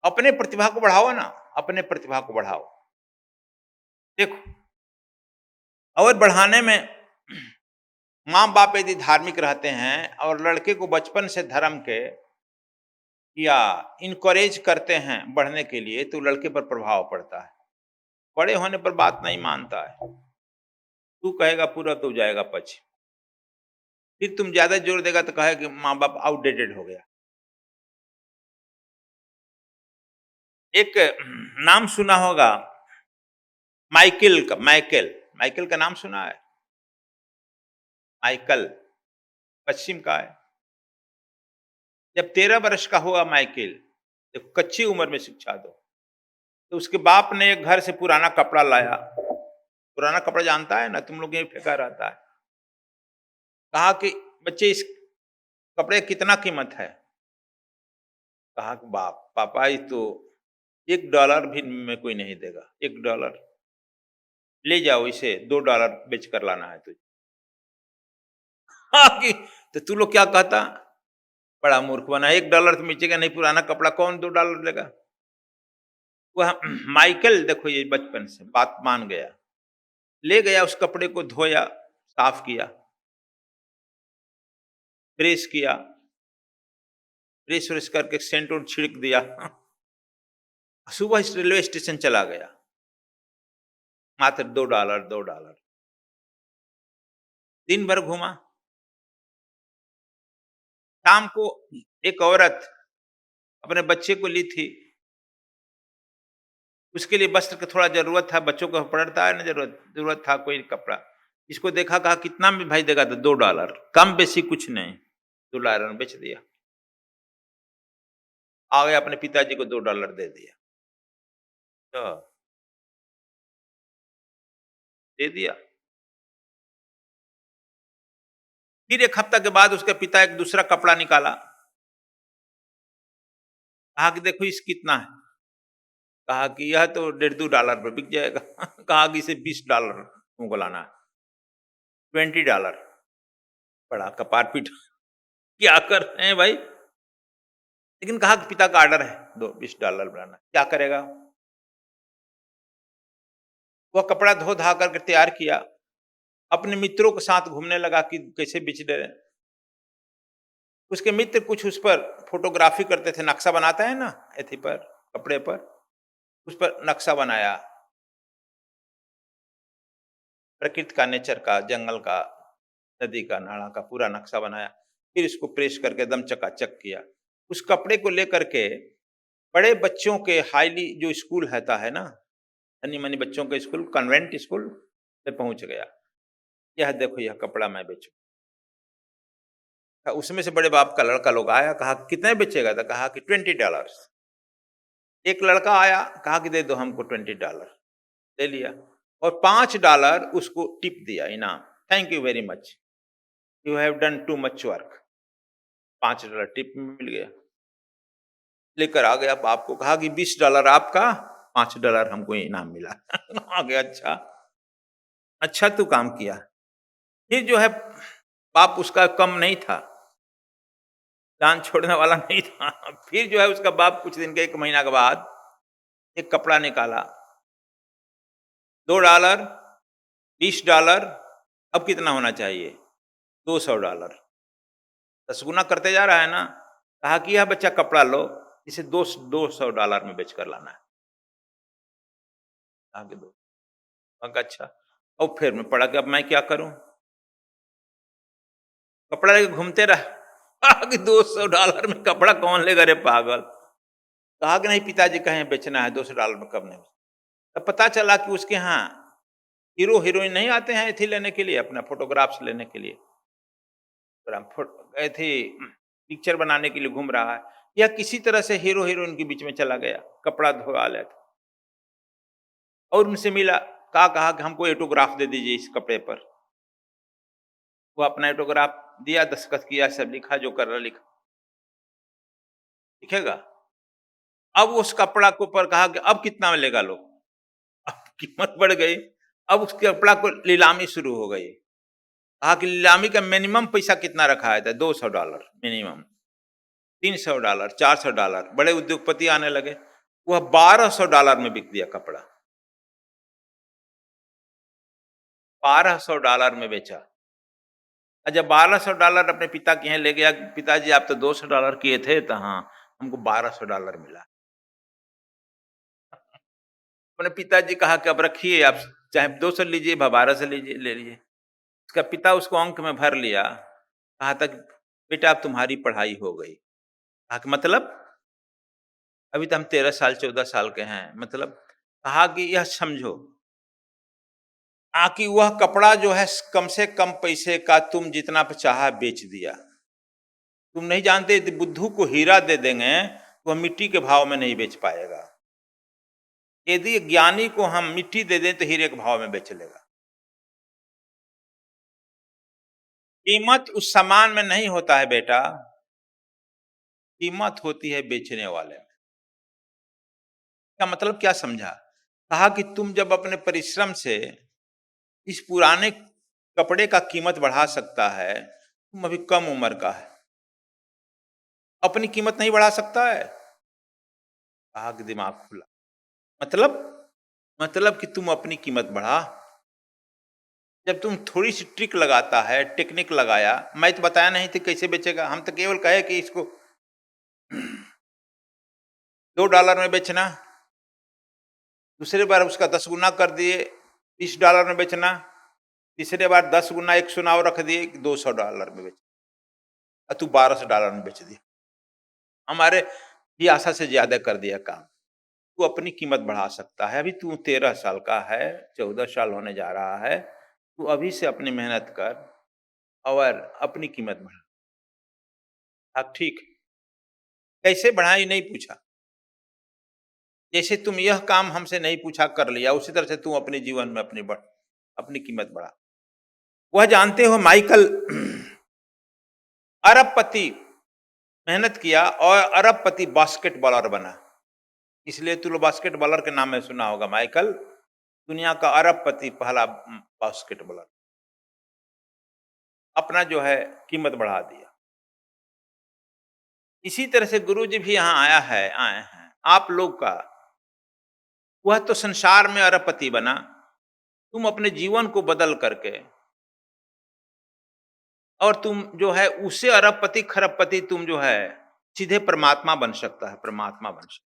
अपने प्रतिभा को बढ़ाओ ना, अपने प्रतिभा को बढ़ाओ। देखो, और बढ़ाने में माँ बाप यदि धार्मिक रहते हैं और लड़के को बचपन से धर्म के या इनकरेज करते हैं बढ़ने के लिए, तो लड़के पर प्रभाव पड़ता है। बड़े होने पर बात नहीं मानता है, तू कहेगा पूरा तो जाएगा पछ, फिर तुम ज्यादा जोर देगा तो कहे कि माँ बाप आउटडेटेड हो गया। एक नाम सुना होगा माइकल का, माइकल का नाम सुना है? माइकल पश्चिम का है। जब 13 वर्ष का हुआ माइकल, तो कच्ची उम्र में शिक्षा दो, तो उसके बाप ने एक घर से पुराना कपड़ा लाया। पुराना कपड़ा जानता है ना, तुम लोग, ये फेंका रहता है। कहा कि बच्चे इस कपड़े कितना कीमत है? कहा कि बाप पापा ये तो $1 भी में कोई नहीं देगा, $1 ले जाओ, इसे $2 बेच कर लाना है तुझे। हाँ कि तो तू लोग क्या कहता? बड़ा मूर्ख बना, $1 तो बेचेगा नहीं, पुराना कपड़ा कौन $2 लेगा? वह माइकल देखो, ये बचपन से बात मान गया, ले गया, उस कपड़े को धोया, साफ किया, प्रेस किया, प्रेस व्रेस करके सेंट और छिड़क दिया। सुबह रेलवे स्टेशन चला गया, मात्र $2 दिन भर घूमा। शाम को एक औरत अपने बच्चे को ली थी, उसके लिए वस्त्र का थोड़ा जरूरत था, बच्चों को पड़ता है ना, जरूरत था कोई कपड़ा। इसको देखा, कहा कितना में भाई देगा? तो $2, कम बेसी कुछ नहीं, $2 बेच दिया। आ गया, अपने पिताजी को $2 दे दिया, तो दे दिया। फिर 1 हफ्ता के बाद उसके पिता एक दूसरा कपड़ा निकाला, कहा कि देखो इस कितना है? कहा कि यह तो $1.5 पर बिक जाएगा। कहा कि इसे $20 तुमको लाना है, $20। बड़ा कपार पीट, क्या कर रहे हैं भाई? लेकिन कहा कि पिता का ऑर्डर है, दो $20 लाना, क्या करेगा? वह कपड़ा धो धा करके तैयार किया, अपने मित्रों के साथ घूमने लगा कि कैसे बेच दे रहे। उसके मित्र कुछ उस पर फोटोग्राफी करते थे, नक्शा बनाता है ना एथी पर, कपड़े पर, उस पर नक्शा बनाया, प्रकृति का, नेचर का, जंगल का, नदी का, नाला का पूरा नक्शा बनाया। फिर इसको प्रेस करके एकदम चकाचक किया। उस कपड़े को लेकर के बड़े बच्चों के हाईली जो स्कूल रहता है ना, धनी मनी बच्चों के स्कूल, कन्वेंट स्कूल पे पहुंच गया। यह देखो, यह कपड़ा मैं बेचू। उसमें से बड़े बाप का लड़का लोग आया, कहा कितने बेचेगा? था कहा कि $20। एक लड़का आया, कहा कि दे दो हमको $20, दे लिया, और $5 उसको टिप दिया, इनाम, thank you very much, you have done too much work. $5 tip में मिल गया। लेकर आ गया बाप को, कहा कि $20 आपका, $5 हमको इनाम मिला। आ गया, अच्छा अच्छा तू काम किया। फिर जो है बाप उसका कम नहीं था, दान छोड़ने वाला नहीं था। फिर जो है उसका बाप कुछ दिन के, 1 महीना के बाद एक कपड़ा निकाला, $2, $20, अब कितना होना चाहिए? $200। 10 गुना करते जा रहा है ना। कहा कि यह बच्चा कपड़ा लो, इसे $200 में बेच कर लाना है। आगे दो। अच्छा। और फिर मैं पड़ा कि अब मैं क्या करूं, कपड़ा लेके घूमते रहा। आगे $200 में कपड़ा कौन लेगा रे पागल। कहा कि नहीं पिताजी कहें बेचना है, $200 में कब नहीं। तब पता चला कि उसके यहाँ हीरो हीरोइन नहीं आते हैं एथी लेने के लिए, अपना फोटोग्राफ्स लेने के लिए, गए थे पिक्चर बनाने के लिए घूम रहा है, या किसी तरह से हीरो हीरोइन के बीच में चला गया, कपड़ा धोवा लेता और उनसे मिला। कहा कि हमको ऑटोग्राफ दे दीजिए इस कपड़े पर। वो अपना ऑटोग्राफ दिया, दस्तखत किया, सब लिखा, जो कर रहा लिखा, लिखेगा। अब उस कपड़ा के ऊपर कहा कि अब कितना में लेगा लोग, अब कीमत बढ़ गई। अब उस कपड़ा को नीलामी शुरू हो गई। कहा कि नीलामी का मिनिमम पैसा कितना रखा है, $200 मिनिमम, $300, $400। बड़े उद्योगपति आने लगे, वह $1200 में बिक दिया कपड़ा, $1200 में बेचा। जब $1200 अपने पिता के यहाँ ले गया, पिताजी आप तो $200 किए थे, तो हाँ हमको $1200 मिला। अपने पिताजी कहा कि अब रखिए, आप चाहे 200 लीजिए, 1200 लीजिए, ले लीजिए। उसका पिता उसको अंक में भर लिया। कहा तक बेटा अब तुम्हारी पढ़ाई हो गई। कहा कि मतलब, अभी तो हम 13 साल 14 साल के हैं, मतलब। कहा कि यह समझो कि वह कपड़ा जो है कम से कम पैसे का तुम जितना चाहा बेच दिया। तुम नहीं जानते, यदि बुद्धू को हीरा दे देंगे वह मिट्टी के भाव में नहीं बेच पाएगा। यदि ज्ञानी को हम मिट्टी दे दें तो हीरे के भाव में बेच लेगा। कीमत उस सामान में नहीं होता है बेटा, कीमत होती है बेचने वाले में। का मतलब क्या समझा? कहा कि तुम जब अपने परिश्रम से इस पुराने कपड़े का कीमत बढ़ा सकता है, तुम अभी कम उम्र का है, अपनी कीमत नहीं बढ़ा सकता है। कहा कि दिमाग खुला। मतलब कि तुम अपनी कीमत बढ़ा। जब तुम थोड़ी सी ट्रिक लगाता है, टेक्निक लगाया, मैं तो बताया नहीं थी कैसे बेचेगा, हम तो केवल कहे कि इसको $2 में बेचना, दूसरे बार उसका 10 गुना कर दिए, $30 में बेचना, तीसरे बार 10 गुना 100 और रख दिए, $200 में बेच, तू $1200 में बेच दिया। हमारे ये आशा से ज्यादा कर दिया काम। तू अपनी कीमत बढ़ा सकता है, अभी तू 13 साल का है, 14 साल होने जा रहा है, तू अभी से अपनी मेहनत कर और अपनी कीमत बढ़ा। अब ठीक, कैसे बढ़ाई नहीं पूछा, जैसे तुम यह काम हमसे नहीं पूछा कर लिया, उसी तरह से तू अपने जीवन में अपनी कीमत बढ़ा। वह जानते हो माइकल अरबपति मेहनत किया और अरबपति बास्केटबॉलर बना, इसलिए तू लोग बास्केटबॉलर के नाम में सुना होगा। माइकल दुनिया का अरबपति, पहला बास्केटबॉलर, अपना जो है कीमत बढ़ा दिया। इसी तरह से गुरु जी भी यहाँ आए हैं आप लोग का। वह तो संसार में अरबपति बना, तुम अपने जीवन को बदल करके और तुम जो है उससे अरबपति खरबपति, तुम जो है सीधे परमात्मा बन सकता है, परमात्मा बन सकता,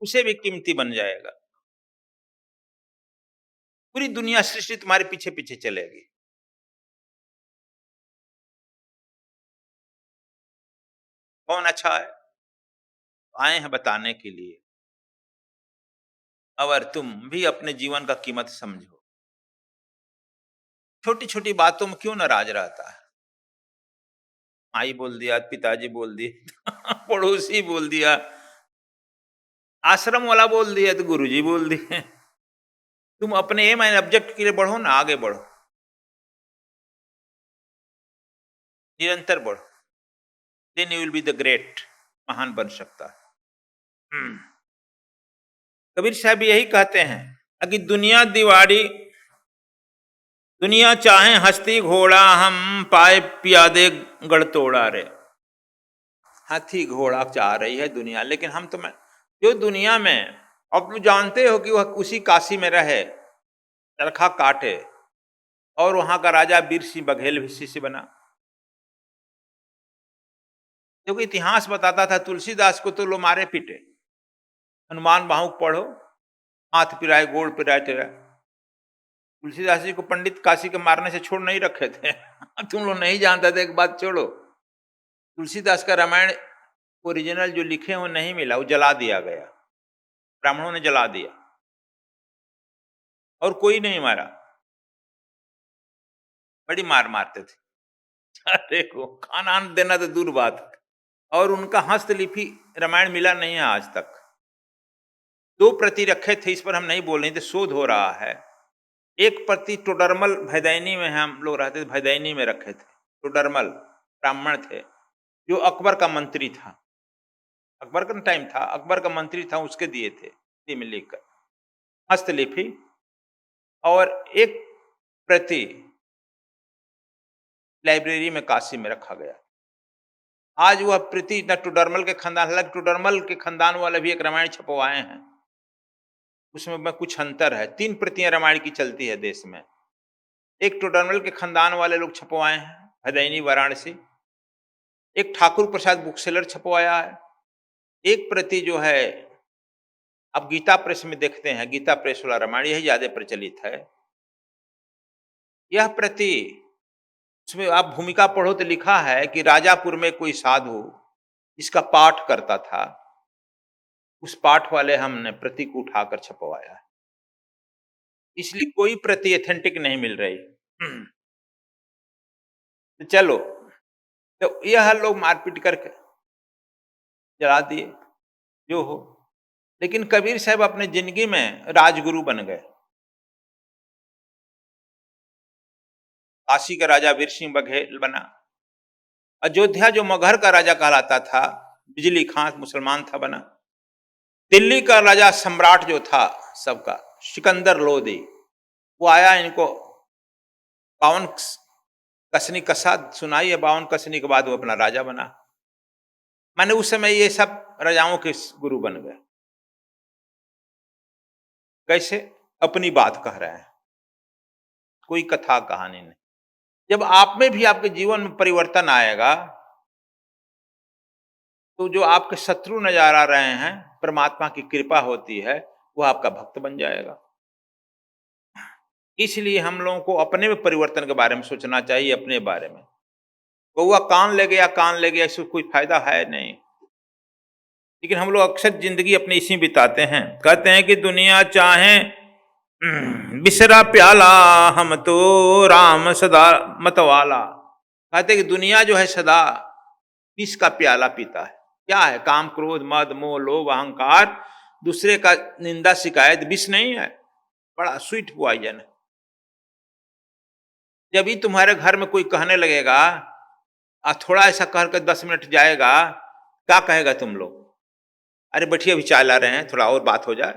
उसे भी कीमती बन जाएगा। पूरी दुनिया सृष्टि तुम्हारे पीछे पीछे चलेगी। कौन अच्छा है? आए हैं बताने के लिए। और तुम भी अपने जीवन का कीमत समझो। छोटी छोटी बातों में क्यों नाराज रहता है? माई बोल दिया, पिताजी बोल दिए, पड़ोसी बोल दिया, आश्रम वाला बोल दिया, तो गुरुजी बोल दिए। तुम अपने एम एंड ऑब्जेक्ट के लिए बढ़ो ना, आगे बढ़ो, निरंतर बढ़ो, then you will be the great, महान बन सकता है। कबीर साहब यही कहते हैं कि दुनिया दीवारी, दुनिया चाहे हस्ती घोड़ा, हम पाए प्यादे गढ़ तोड़ा रे। हाथी घोड़ा चाह रही है दुनिया, लेकिन हम तो जो दुनिया में, अब तुम जानते हो कि वह उसी काशी में रहे, चरखा काटे और वहां का राजा वीर सिंह बघेल भी शिष्य बना। क्योंकि इतिहास बताता था तुलसीदास को तो लो मारे पीटे, हनुमान बाहुक पढ़ो, हाथ पिराए गोड़ पिराए तेरा। तुलसीदास जी को पंडित काशी के मारने से छोड़ नहीं रखे थे। तुम लोग नहीं जानते थे, एक बात छोड़ो, तुलसीदास का रामायण ओरिजिनल जो लिखे वो नहीं मिला, वो जला दिया गया, ब्राह्मणों ने जला दिया और कोई नहीं मारा। बड़ी मार मारते थे। देखो खाना देना तो दूर बात है। और उनका हस्तलिपि रामायण मिला नहीं है आज तक। 2 प्रति रखे थे, इस पर हम नहीं बोल रहे थे, शोध हो रहा है। एक प्रति टोडरमल भैदैनी में हम लोग रहते थे, भैदैनी में रखे थे। टोडरमल ब्राह्मण थे जो अकबर का मंत्री था, अकबर का टाइम था, अकबर का मंत्री था, उसके दिए थे में लेकर हस्तलिपि। और एक प्रति लाइब्रेरी में काशी में रखा गया। आज वह प्रति न टोडरमल के खानदान, हालांकि टोडरमल के खानदान वाले भी एक रामायण छपवाए हैं, उसमें कुछ अंतर है। 3 प्रतियां रामायण की चलती है देश में। एक टोडरमल के खानदान वाले लोग छपवाए हैं, भदैनी वाराणसी। एक ठाकुर प्रसाद बुक सेलर छपवाया है। एक प्रति जो है अब गीता प्रेस में देखते हैं, गीता प्रेस वाला रामायण यही ज्यादा प्रचलित है। यह प्रति, उसमें आप भूमिका पढ़ो तो लिखा है कि राजापुर में कोई साधु इसका पाठ करता था, उस पाठ वाले हमने प्रति को उठाकर छपवाया है। इसलिए कोई प्रति एथेंटिक नहीं मिल रही। तो चलो, तो यह लोग मारपीट करके जला दिए जो हो। लेकिन कबीर साहब अपने जिंदगी में राजगुरु बन गए। काशी का राजा वीर सिंह बघेल बना। अयोध्या जो मगहर का राजा कहलाता था, बिजली खां मुसलमान था, बना। दिल्ली का राजा सम्राट जो था सबका, सिकंदर लोदी, वो आया, इनको 52 कसनी कसा सुनाई है। 52 कसनी के बाद वो अपना राजा बना। माने उस समय ये सब राजाओं के गुरु बन गए। कैसे? अपनी बात कह रहे हैं, कोई कथा कहानी नहीं। जब आप में भी, आपके जीवन में परिवर्तन आएगा, तो जो आपके शत्रु नजर आ रहे हैं, परमात्मा की कृपा होती है, वो आपका भक्त बन जाएगा। इसलिए हम लोगों को अपने में परिवर्तन के बारे में सोचना चाहिए, अपने बारे में। कौआ कान ले गया, इससे कोई फायदा है नहीं। लेकिन हम लोग अक्सर जिंदगी अपनी इसी बिताते हैं। कहते हैं कि दुनिया चाहे बिसरा प्याला, हम तो राम सदा मतवाला। कहते हैं कि दुनिया जो है सदा विष का प्याला पीता है। क्या है? काम, क्रोध, मद, मोह, लोभ, अहंकार, दूसरे का निंदा, शिकायत विष नहीं है, बड़ा स्वीट पॉइजन है। जब भी तुम्हारे घर में कोई कहने लगेगा, थोड़ा ऐसा कहकर 10 मिनट जाएगा, क्या कहेगा तुम लोग? अरे बैठिए, अभी चाय ला रहे हैं, थोड़ा और बात हो जाए,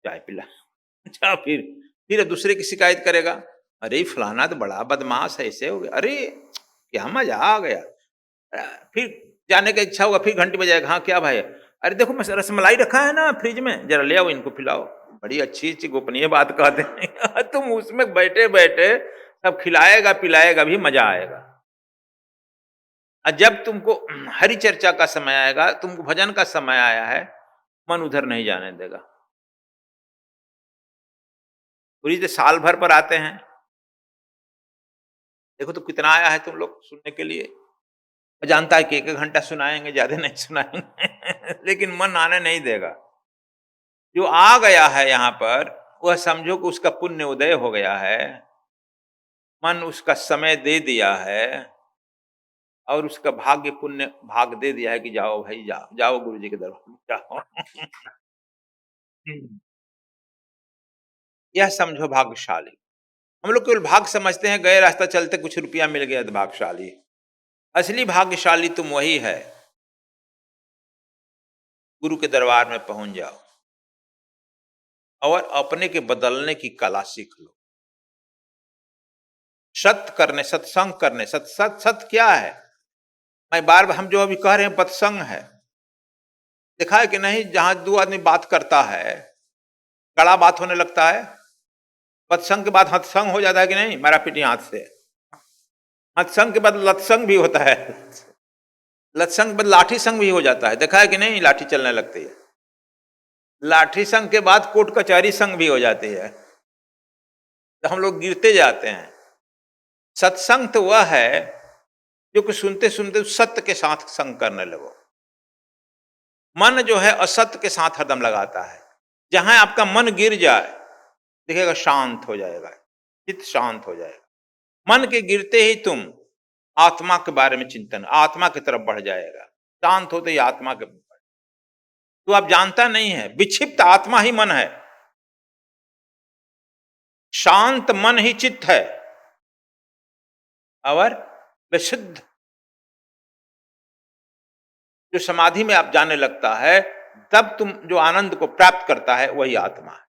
चाय पिला। अच्छा, फिर दूसरे की शिकायत करेगा, अरे फलाना तो बड़ा बदमाश है, ऐसे हो गया, अरे क्या मजा आ गया। फिर जाने का इच्छा होगा, फिर घंटी बजाएगा, हाँ क्या भाई? अरे देखो रसमलाई रखा है ना फ्रिज में, जरा ले आओ, इनको पिलाओ। बड़ी अच्छी अच्छी गोपनीय बात कहते हैं। तुम उसमें बैठे बैठे सब खिलाएगा पिलाएगा, भी मजा आएगा। और जब तुमको हरि चर्चा का समय आएगा, तुमको भजन का समय आया है, मन उधर नहीं जाने देगा। पूरी तो साल भर पर आते हैं, देखो तो कितना आया है तुम लोग सुनने के लिए। जानता है कि 1 घंटा सुनाएंगे, ज्यादा नहीं सुनाएंगे। लेकिन मन आने नहीं देगा। जो आ गया है यहाँ पर, वह समझो कि उसका पुण्य उदय हो गया है, मन उसका समय दे दिया है, और उसका भाग्य पुण्य भाग दे दिया है कि जाओ भाई, जाओ जाओ गुरु जी के दरबार जाओ। यह समझो भाग्यशाली। हम लोग केवल भाग समझते हैं, गए रास्ता चलते कुछ रुपया मिल गया तो भाग्यशाली। असली भाग्यशाली तुम वही है, गुरु के दरबार में पहुंच जाओ और अपने के बदलने की कला सीख लो। सत्य करने, सत्संग करने, सत क्या है? मैं बार बार हम जो अभी कह रहे हैं पत्संग है। देखा है कि नहीं, जहां 2 आदमी बात करता है, कड़ा बात होने लगता है, पत्संग के बाद हतसंग हो जाता है कि नहीं, मारा पीटी हाथ से। हतसंग के बाद लतसंग भी होता है, लतसंग के बाद लाठी संग भी हो जाता है, देखा है कि नहीं, लाठी चलने लगती है। लाठी संग के बाद कोर्ट कचहरी संग भी हो जाती है, तो हम लोग गिरते जाते हैं। सत्संग तो वह है जो कि सुनते सुनते सत्य के साथ संग करने लगो। मन जो है असत्य के साथ हरदम लगाता है। जहां आपका मन गिर जाए देखिएगा शांत हो जाएगा, चित्त शांत हो जाएगा। मन के गिरते ही तुम आत्मा के बारे में चिंतन, आत्मा की तरफ बढ़ जाएगा। शांत होते ही आत्मा के, तो आप जानता नहीं है विक्षिप्त आत्मा ही मन है, शांत मन ही चित्त है, और विशुद्ध जो समाधि में आप जाने लगता है, तब तुम जो आनंद को प्राप्त करता है वही आत्मा है।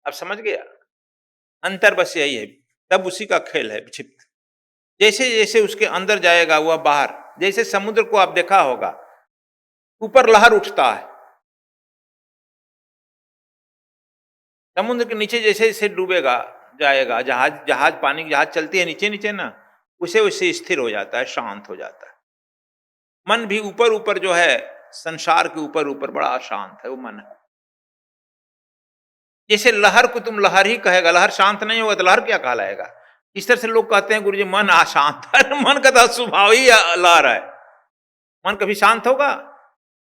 अब समझ गया, अंतर बस यही है, तब उसी का खेल है विक्षिप्त। जैसे जैसे उसके अंदर जाएगा वह बाहर, जैसे समुद्र को आप देखा होगा, ऊपर लहर उठता है, समुद्र के नीचे जैसे जैसे डूबेगा जाएगा, जहाज जहाज पानी की जहाज चलती है नीचे नीचे ना, उसे उसे स्थिर हो जाता है, शांत हो जाता है। मन भी ऊपर ऊपर जो है, संसार के ऊपर ऊपर बड़ा शांत है वो मन है। जैसे लहर को तुम लहर ही कहेगा, लहर शांत नहीं होगा तो लहर क्या कहलाएगा। इस तरह से लोग कहते हैं गुरुजी मन अशांत है, मन का तो स्वभाव ही लहर है, मन कभी शांत होगा।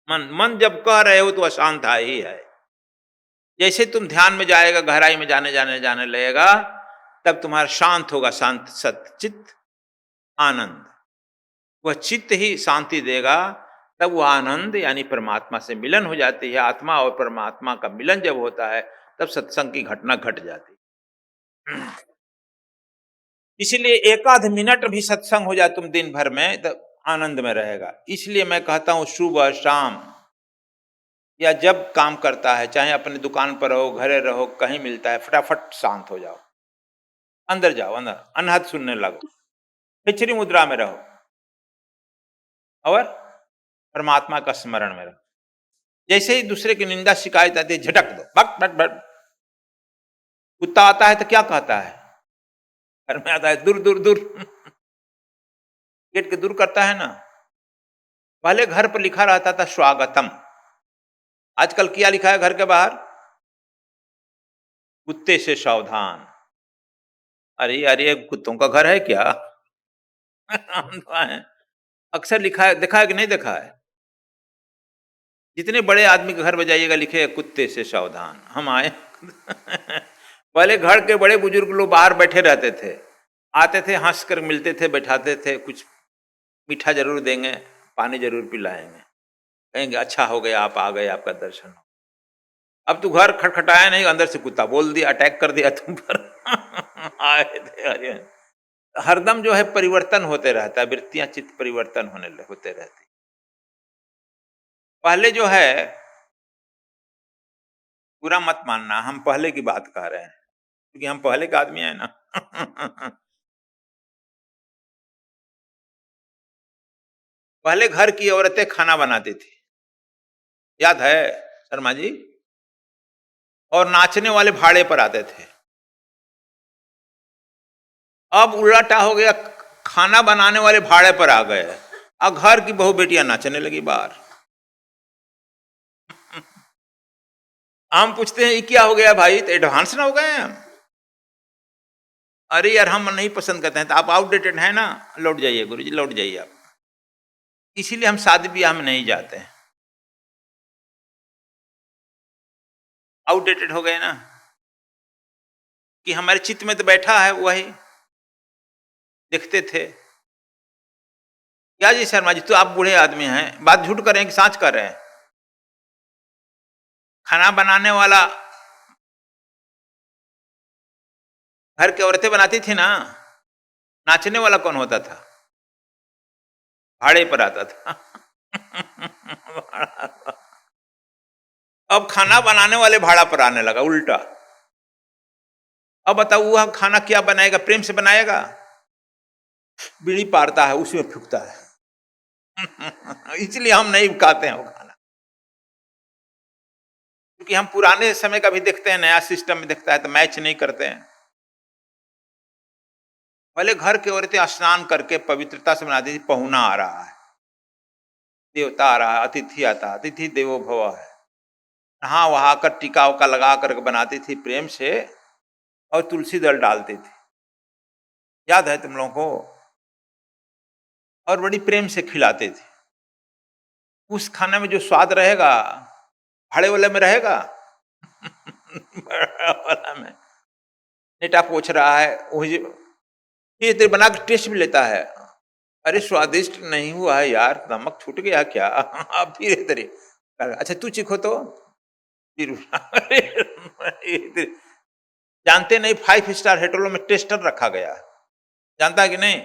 मन जब कह रहे हो तो अशांत है ही है। जैसे तुम ध्यान में जाएगा, गहराई में जाने लगेगा, तब तुम्हारा शांत होगा, शांत सत्य चित्त आनंद, वह चित्त ही शांति देगा। तब वह आनंद यानी परमात्मा से मिलन हो जाती है। आत्मा और परमात्मा का मिलन जब होता है तब सत्संग की घटना घट जाती है। इसलिए एक आध मिनट भी सत्संग हो जाए तुम दिन भर में, तब आनंद में रहेगा। इसलिए मैं कहता हूं सुबह शाम या जब काम करता है, चाहे अपनी दुकान पर रहो, घरे रहो, कहीं मिलता है, फटाफट शांत हो जाओ, अंदर जाओ, अंदर अनहद सुनने लगो, खिचड़ी मुद्रा में रहो और परमात्मा का स्मरण में रहो। जैसे ही दूसरे की निंदा शिकायत आती है, झटक दो, भट भट भट। कुत्ता आता है तो क्या कहता है, घर में आता है दूर दूर दूर, गेट के दूर करता है ना। पहले घर पर लिखा रहता था स्वागतम, आजकल क्या लिखा है घर के बाहर, कुत्ते से सावधान। अरे अरे कुत्तों का घर है क्या। अक्सर लिखा है, देखा है कि नहीं देखा है। जितने बड़े आदमी के घर बजाइएगा लिखे कुत्ते से सावधान, हम आए। पहले घर के बड़े बुजुर्ग लोग बाहर बैठे रहते थे, आते थे, हंसकर मिलते थे, बैठाते थे, कुछ मीठा जरूर देंगे, पानी जरूर पिलाएंगे, कहेंगे अच्छा हो गया आप आ गए, आपका दर्शन हो। अब तू घर खटखटाया नहीं, अंदर से कुत्ता बोल दिया, अटैक कर दिया तुम पर। आए थे अरे, हरदम जो है परिवर्तन होते रहता है, वृत्तियां चित्त परिवर्तन होते रहती। पहले जो है, पूरा मत मानना, हम पहले की बात कह रहे हैं क्योंकि हम पहले के आदमी है ना। पहले घर की औरतें खाना बनाती थी, याद है शर्मा जी, और नाचने वाले भाड़े पर आते थे। अब उल्टा हो गया, खाना बनाने वाले भाड़े पर आ गए, अब घर की बहू बेटियां नाचने लगी बाहर। हम पूछते हैं ये क्या हो गया भाई, तो एडवांस ना हो गए हम। अरे यार हम नहीं पसंद करते हैं, तो आप आउटडेटेड है ना, लौट जाइए गुरुजी, लौट जाइए आप। इसीलिए हम शादी ब्याह में नहीं जाते हैं, आउटडेटेड हो गए ना, कि हमारे चित्त में तो बैठा है वही देखते थे। क्या जी शर्मा जी, तो आप बूढ़े आदमी हैं, बात झूठ कर रहे हैं कि सच कर रहे हैं। खाना बनाने वाला घर की औरतें बनाती थी ना, नाचने वाला कौन होता था, भाड़े पर आता था। अब खाना बनाने वाले भाड़ा पर आने लगा उल्टा। अब बताओ वह खाना क्या बनाएगा, प्रेम से बनाएगा, बीड़ी पारता है उसमें फूकता है। इसलिए हम नहीं खाते हैं वो खाना, क्योंकि हम पुराने समय का भी देखते हैं, नया सिस्टम में देखता है तो मैच नहीं करते हैं। पहले घर की औरतें स्नान करके पवित्रता से बनाती थी, पहुना आ रहा है, देवता आ रहा है, अतिथि आता, अतिथि देवो भव है, नहा वहा कर टीका उका लगा करके बनाती थी प्रेम से, और तुलसी दल डालती थी, याद है तुम लोगों को? और बड़ी प्रेम से खिलाते थे। उस खाने में जो स्वाद रहेगा भाड़े वाले में रहेगा? बड़ा वाला में नेटा पोछ रहा है, वही ये तेरे बना के टेस्ट भी लेता है, अरे स्वादिष्ट नहीं हुआ है यार, नमक छूट गया क्या? अब फिर तेरे, अच्छा तू चीखो तो फिर जानते नहीं 5 स्टार होटलों में टेस्टर रखा गया, जानता है कि नहीं?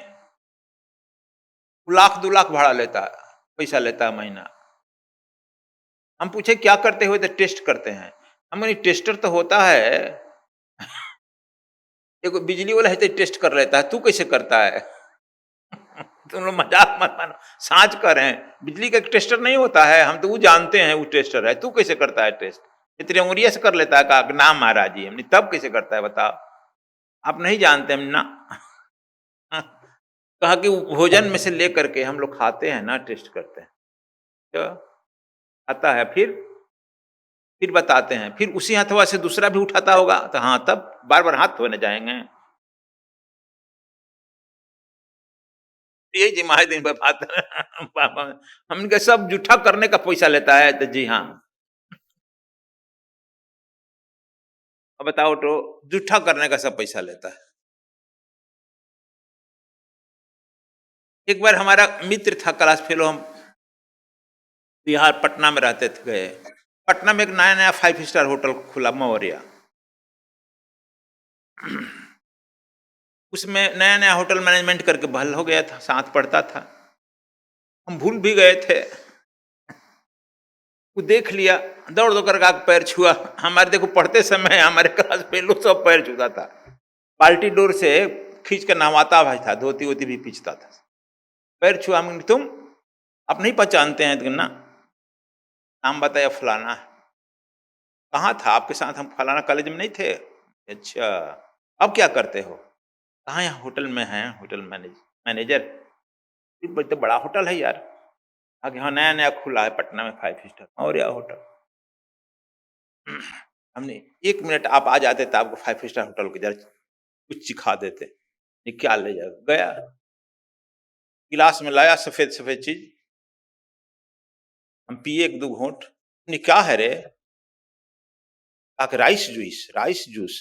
लाख 2 लाख भाड़ा लेता है, पैसा लेता है महीना। हम पूछे क्या करते हुए? तो टेस्ट करते हैं। हम टेस्टर तो होता है, देखो बिजली वाला है तो टेस्ट कर लेता है, तू कैसे करता है? तुम लोग मजाक मत मानो, साँच कर रहे हैं, बिजली का टेस्टर नहीं होता है, हम तो वो जानते हैं वो टेस्टर है, तू कैसे करता है टेस्ट? इतनी उंगलिया से कर लेता है का नाम महाराज जी, हमने तब कैसे करता है बताओ? आप नहीं जानते हम ना। कहा कि भोजन में से लेकर के हम लोग खाते हैं ना, टेस्ट करते हैं, तो आता है फिर बताते हैं, फिर उसी हथवा से दूसरा भी उठाता होगा तो हाँ, तब बार बार हाथ धोने जाएंगे। यही जी माहे दिन बात हमने सब जूठा करने का पैसा लेता है, तो जी हाँ। अब बताओ तो, जूठा करने का सब पैसा लेता है। एक बार हमारा मित्र था, क्लास फेलो, हम बिहार पटना में रहते थे, गए पटना में एक नया नया 5 स्टार होटल खुला, मौर्या, उसमें नया नया होटल मैनेजमेंट करके बहल हो गया था, साथ पढ़ता था, हम भूल भी गए थे। वो देख लिया, दौड़ दौड़ कर पैर छुआ, हमारे देखो पढ़ते समय हमारे क्लास फेलो सब पैर छूता था, पार्टी डोर से खींच कर नहवाता भाई था, धोती वोती भी पीछता था, पैर छुआ। हम तुम आप नहीं पहचानते हैं? तो ना, नाम बताया फलाना। कहाँ था आपके साथ? हम फलाना कॉलेज में नहीं थे। अच्छा, अब क्या करते हो? कहाँ? यहाँ होटल में हैं, होटल मैनेजर। तो बड़ा होटल है यार, आगे हाँ नया नया खुला है पटना में 5 स्टार और या होटल। हमने 1 मिनट आप आ जाते तो आपको 5 स्टार होटल के जरा कुछ सिखा देते, क्या ले जा गया, गिलास में लाया सफेद सफेद चीज, हम पिए 1-2 घूंट, क्या है रे? Rice juice, rice juice.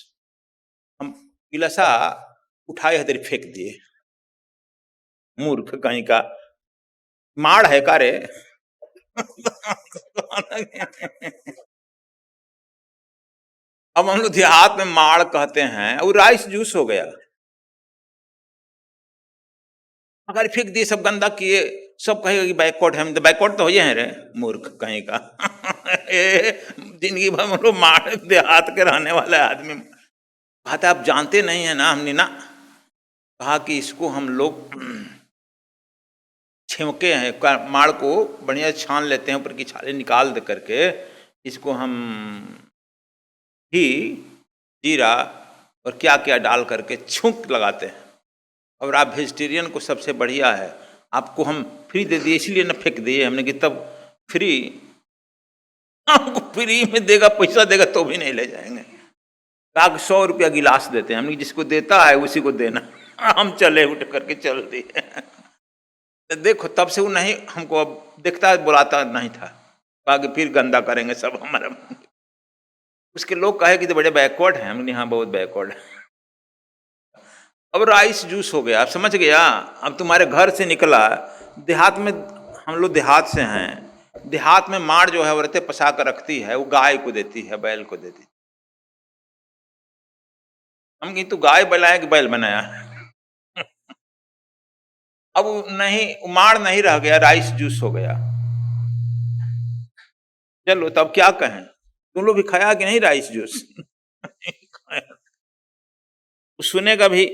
हम गिलासा उठाए इधर फेंक दिए, मूर्ख कहीं का, माड़ है का रे? अब हम लोग देहात में माड़ कहते हैं, वो राइस जूस हो गया, अगर फेंक दिए, सब गंदा किए, सब कहेगा कि बैकवर्ड है, हम तो बैकवर्ड तो हो हैं रे, मूर्ख कहीं का। जिंदगी भर हम लोग माड़ देहात के रहने वाले आदमी, कहते आप जानते नहीं है ना, हमने ना कहा कि इसको हम लोग छिमके हैं, माड़ को बढ़िया छान लेते हैं, ऊपर की छाले निकाल दे करके, इसको हम घी जीरा और क्या क्या डाल करके छूंक लगाते हैं। और आप वेजिटेरियन को सबसे बढ़िया है, आपको हम फ्री दे दिए, इसलिए ना फेंक दिए हमने कि तब फ्री, हमको फ्री में देगा, पैसा देगा तो भी नहीं ले जाएंगे। कहा 100 रुपया गिलास देते हैं, हमने जिसको देता है उसी को देना। हम चले उठ करके चल दिए। देखो तब से वो नहीं हमको अब देखता है, बुलाता नहीं था, कहा कि फिर गंदा करेंगे सब हमारा। उसके लोग कहे कि तो बड़े बैकवर्ड हैं, हमने हाँ बहुत बैकवर्ड है। अब राइस जूस हो गया, आप समझ गया? अब तुम्हारे घर से निकला, देहात में, हम लोग देहात से हैं, देहात में माड़ जो है औरतें पसा कर रखती है, वो गाय को देती है, बैल को देती है। हम कहीं तू गाय बनाया कि बैल बनाया? अब नहीं, माड़ नहीं रह गया, राइस जूस हो गया। चलो तब क्या कहें, तुम लोग भी खाया कि नहीं राइस जूस? सुनेगा भी,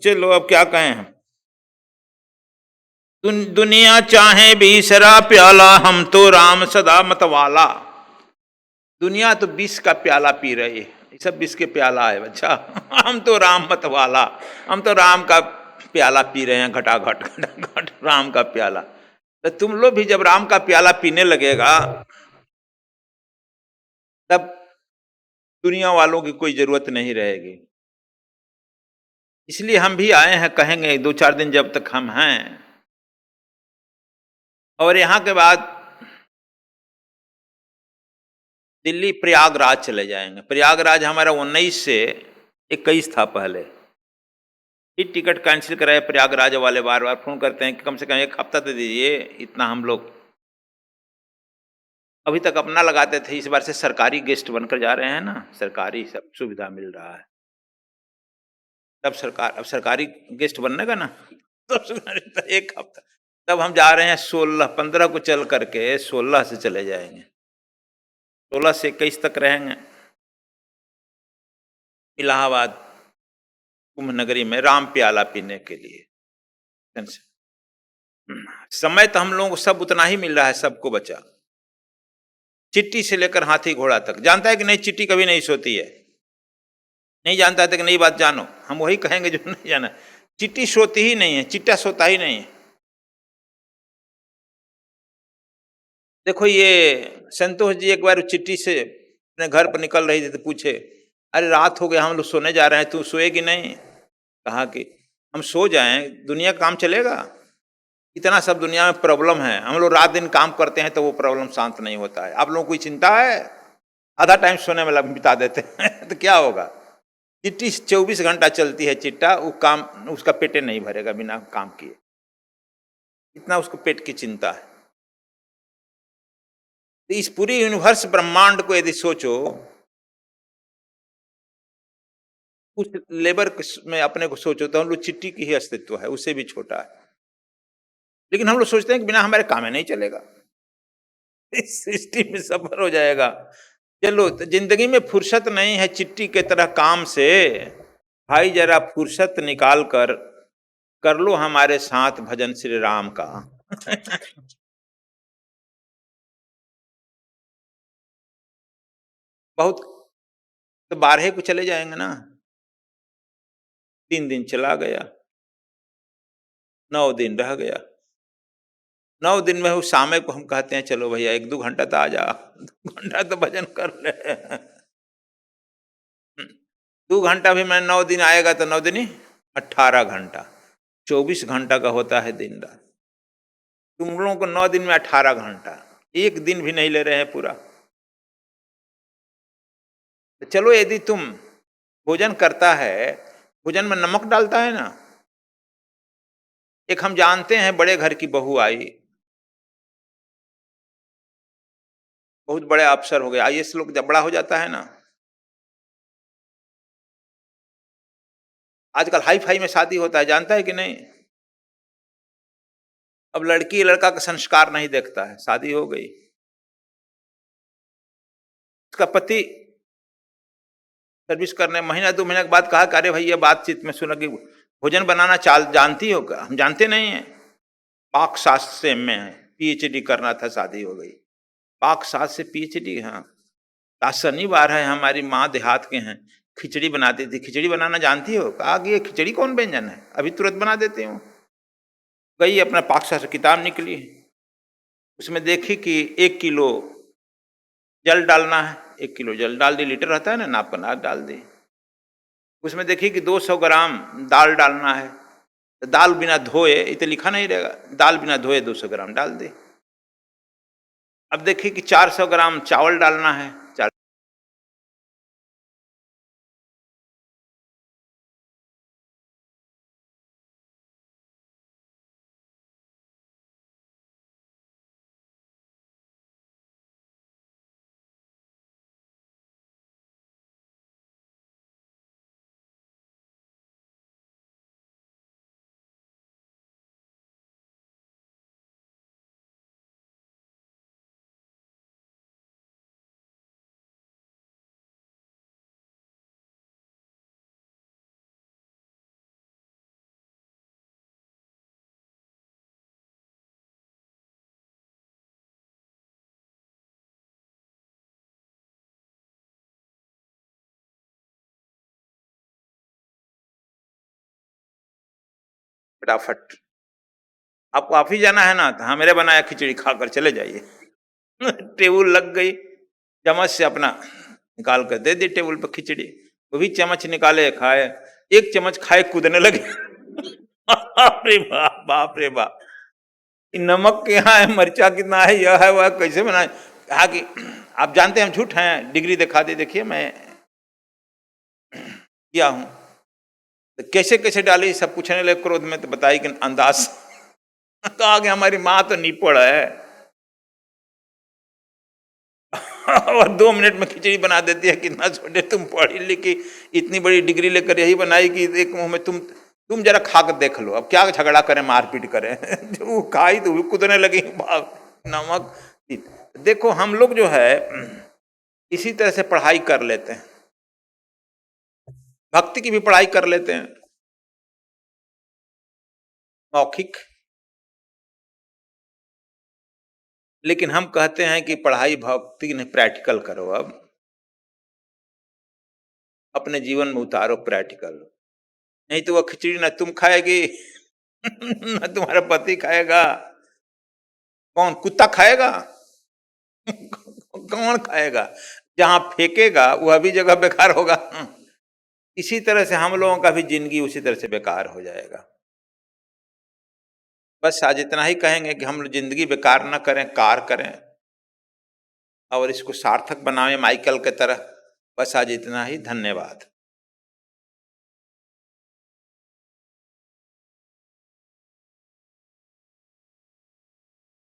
चलो अब क्या कहें हम। दुनिया चाहे भी सरा प्याला, हम तो राम सदा मतवाला। दुनिया तो विष का प्याला पी रही है, ये सब विष के प्याला है बच्चा। हम तो राम मत वाला, हम तो राम का प्याला पी रहे हैं, घटाघट घटाघट राम का प्याला। तो तुम लोग भी जब राम का प्याला पीने लगेगा, तब दुनिया वालों की कोई जरूरत नहीं रहेगी। इसलिए हम भी आए हैं, कहेंगे 2-4 दिन जब तक हम हैं। और यहाँ के बाद दिल्ली प्रयागराज चले जाएंगे। प्रयागराज हमारा 19 से 21 था पहले। फिर टिकट कैंसिल कराए, प्रयागराज वाले बार बार फोन करते हैं कि कम से कम 1 हफ्ता दे दीजिए। इतना हम लोग अभी तक अपना लगाते थे, इस बार से सरकारी गेस्ट बनकर जा रहे हैं ना, सरकारी सब सुविधा मिल रहा है। तब अब सरकारी गेस्ट बनने का ना, तब 1 हफ्ता। तब हम जा रहे हैं 16-15 को चल करके, 16 से चले जाएंगे, 16 से 21 तक रहेंगे इलाहाबाद कुंभ नगरी में राम प्याला पीने के लिए। समय तो हम लोगों को सब उतना ही मिल रहा है, सबको बचा। चिट्टी से लेकर हाथी घोड़ा तक जानता है कि नहीं, चिट्टी कभी नहीं सोती है। नहीं जानता है तो नई बात जानो, हम वही कहेंगे जो नहीं जाना। चिट्टी सोती ही नहीं है, चिट्टा सोता ही नहीं है। देखो ये संतोष जी एक बार चिट्टी से अपने घर पर निकल रही थी तो पूछे, अरे रात हो गया, हम लोग सोने जा रहे हैं, तू सोएगी नहीं? कहा कि हम सो जाएं, दुनिया का काम चलेगा? इतना सब दुनिया में प्रॉब्लम है, हम लोग रात दिन काम करते हैं तो वो प्रॉब्लम शांत नहीं होता है। आप लोगों को कोई चिंता है? आधा टाइम सोने में बिता देते हैं तो क्या होगा? चिट्टी 24 घंटा चलती है चिट्टा, वो काम उसका पेटे नहीं भरेगा बिना काम किए, इतना उसको पेट की चिंता है। तो इस पूरी यूनिवर्स ब्रह्मांड को यदि सोचो, उस लेबर में अपने को सोचो, तो हम लोग चिट्टी की ही अस्तित्व है, उससे भी छोटा है। लेकिन हम लोग सोचते हैं कि बिना हमारे काम में नहीं चलेगा, इस सृष्टि में सफर हो जाएगा। चलो, तो जिंदगी में फुर्सत नहीं है चिट्टी के तरह काम से, भाई जरा फुर्सत निकाल कर लो हमारे साथ भजन श्री राम का। बहुत तो 12 को चले जाएंगे ना, 3 दिन चला गया, 9 दिन रह गया। 9 दिन में उस शामे को हम कहते हैं चलो भैया 1-2 घंटा तो आ जा, 2 घंटा तो भजन कर ले। 2 घंटा भी मैं 9 दिन आएगा तो 9 दिन ही 18 घंटा, 24 घंटा का होता है दिन रात। तुम लोगों को 9 दिन में 18 घंटा, 1 दिन भी नहीं ले रहे हैं पूरा। तो चलो, यदि तुम भोजन करता है, भोजन में नमक डालता है ना। एक हम जानते हैं बड़े घर की बहू आई, बहुत बड़े अफसर हो गए, आईएएस लोग जब बड़ा हो जाता है ना, आजकल हाई फाई में शादी होता है, जानता है कि नहीं? अब लड़की लड़का का संस्कार नहीं देखता है, शादी हो गई, उसका पति सर्विस करने महीना 2 महीने के बाद कहा कि अरे भाई ये बातचीत में सुना कि भोजन बनाना चाल जानती हो क्या? हम जानते नहीं है। पाक शास्त्र से में है, पीएचडी करना था, शादी हो गई। पाक शास्त्र से पीएचडी? हाँ। आज शनिवार है, हमारी माँ देहात के हैं, खिचड़ी बनाती थी, खिचड़ी बनाना जानती हो? कहा कि ये खिचड़ी कौन व्यंजन है, अभी तुरंत बना देती हूँ। गई अपना पाक शास्त्र किताब निकली, उसमें देखी कि 1 किलो जल डालना है, 1 किलो जल डाल दी, लीटर रहता है ना, नाप का नाप डाल दी। उसमें देखी कि 200 ग्राम दाल डालना है, तो दाल बिना धोए, इतना लिखा नहीं रहेगा, दाल बिना धोए 200 ग्राम डाल दी। अब देखिए कि 400 ग्राम चावल डालना है, फटाफट। आपको ऑफिस जाना है ना, तो हाँ मेरे बनाया खिचड़ी खाकर चले जाइए। टेबल लग गई, चम्मच से अपना निकाल कर दे दी टेबल पर खिचड़ी, वो भी चम्मच निकाले खाए, एक चम्मच खाए कूदने लगे। बाप रे बाप, बाप रे बाप, नमक यहाँ है, मिर्चा कितना है, यह है वह, कैसे बनाए। कहा कि आप जानते हैं हम झूठ हैं, डिग्री दिखा दी, देखिए मैं किया हूं। तो कैसे कैसे डाली सब पूछने लगे क्रोध में, तो बताई कि अंदाज। तो आगे हमारी माँ तो निपड़ है। और 2 मिनट में खिचड़ी बना देती है। कितना छोटे तुम, पढ़ी लिखी, इतनी बड़ी डिग्री लेकर यही बनाई कि एक मुंह में तुम जरा खा कर देख लो, अब क्या झगड़ा करें मारपीट करें। जो खाई तो कूदने लगी, नमक। देखो हम लोग जो है इसी तरह से पढ़ाई कर लेते हैं, भक्ति की भी पढ़ाई कर लेते हैं, मौखिक। लेकिन हम कहते हैं कि पढ़ाई भक्ति नहीं, प्रैक्टिकल करो, अब अपने जीवन में उतारो प्रैक्टिकल। नहीं तो वह खिचड़ी ना तुम खाएगी ना तुम्हारा पति खाएगा। कौन, कुत्ता खाएगा? कौन खाएगा? जहां फेंकेगा वह भी जगह बेकार होगा। इसी तरह से हम लोगों का भी जिंदगी उसी तरह से बेकार हो जाएगा। बस आज इतना ही कहेंगे कि हम जिंदगी बेकार न करें, कार करें और इसको सार्थक बनाएं माइकल के तरह। बस आज इतना ही, धन्यवाद।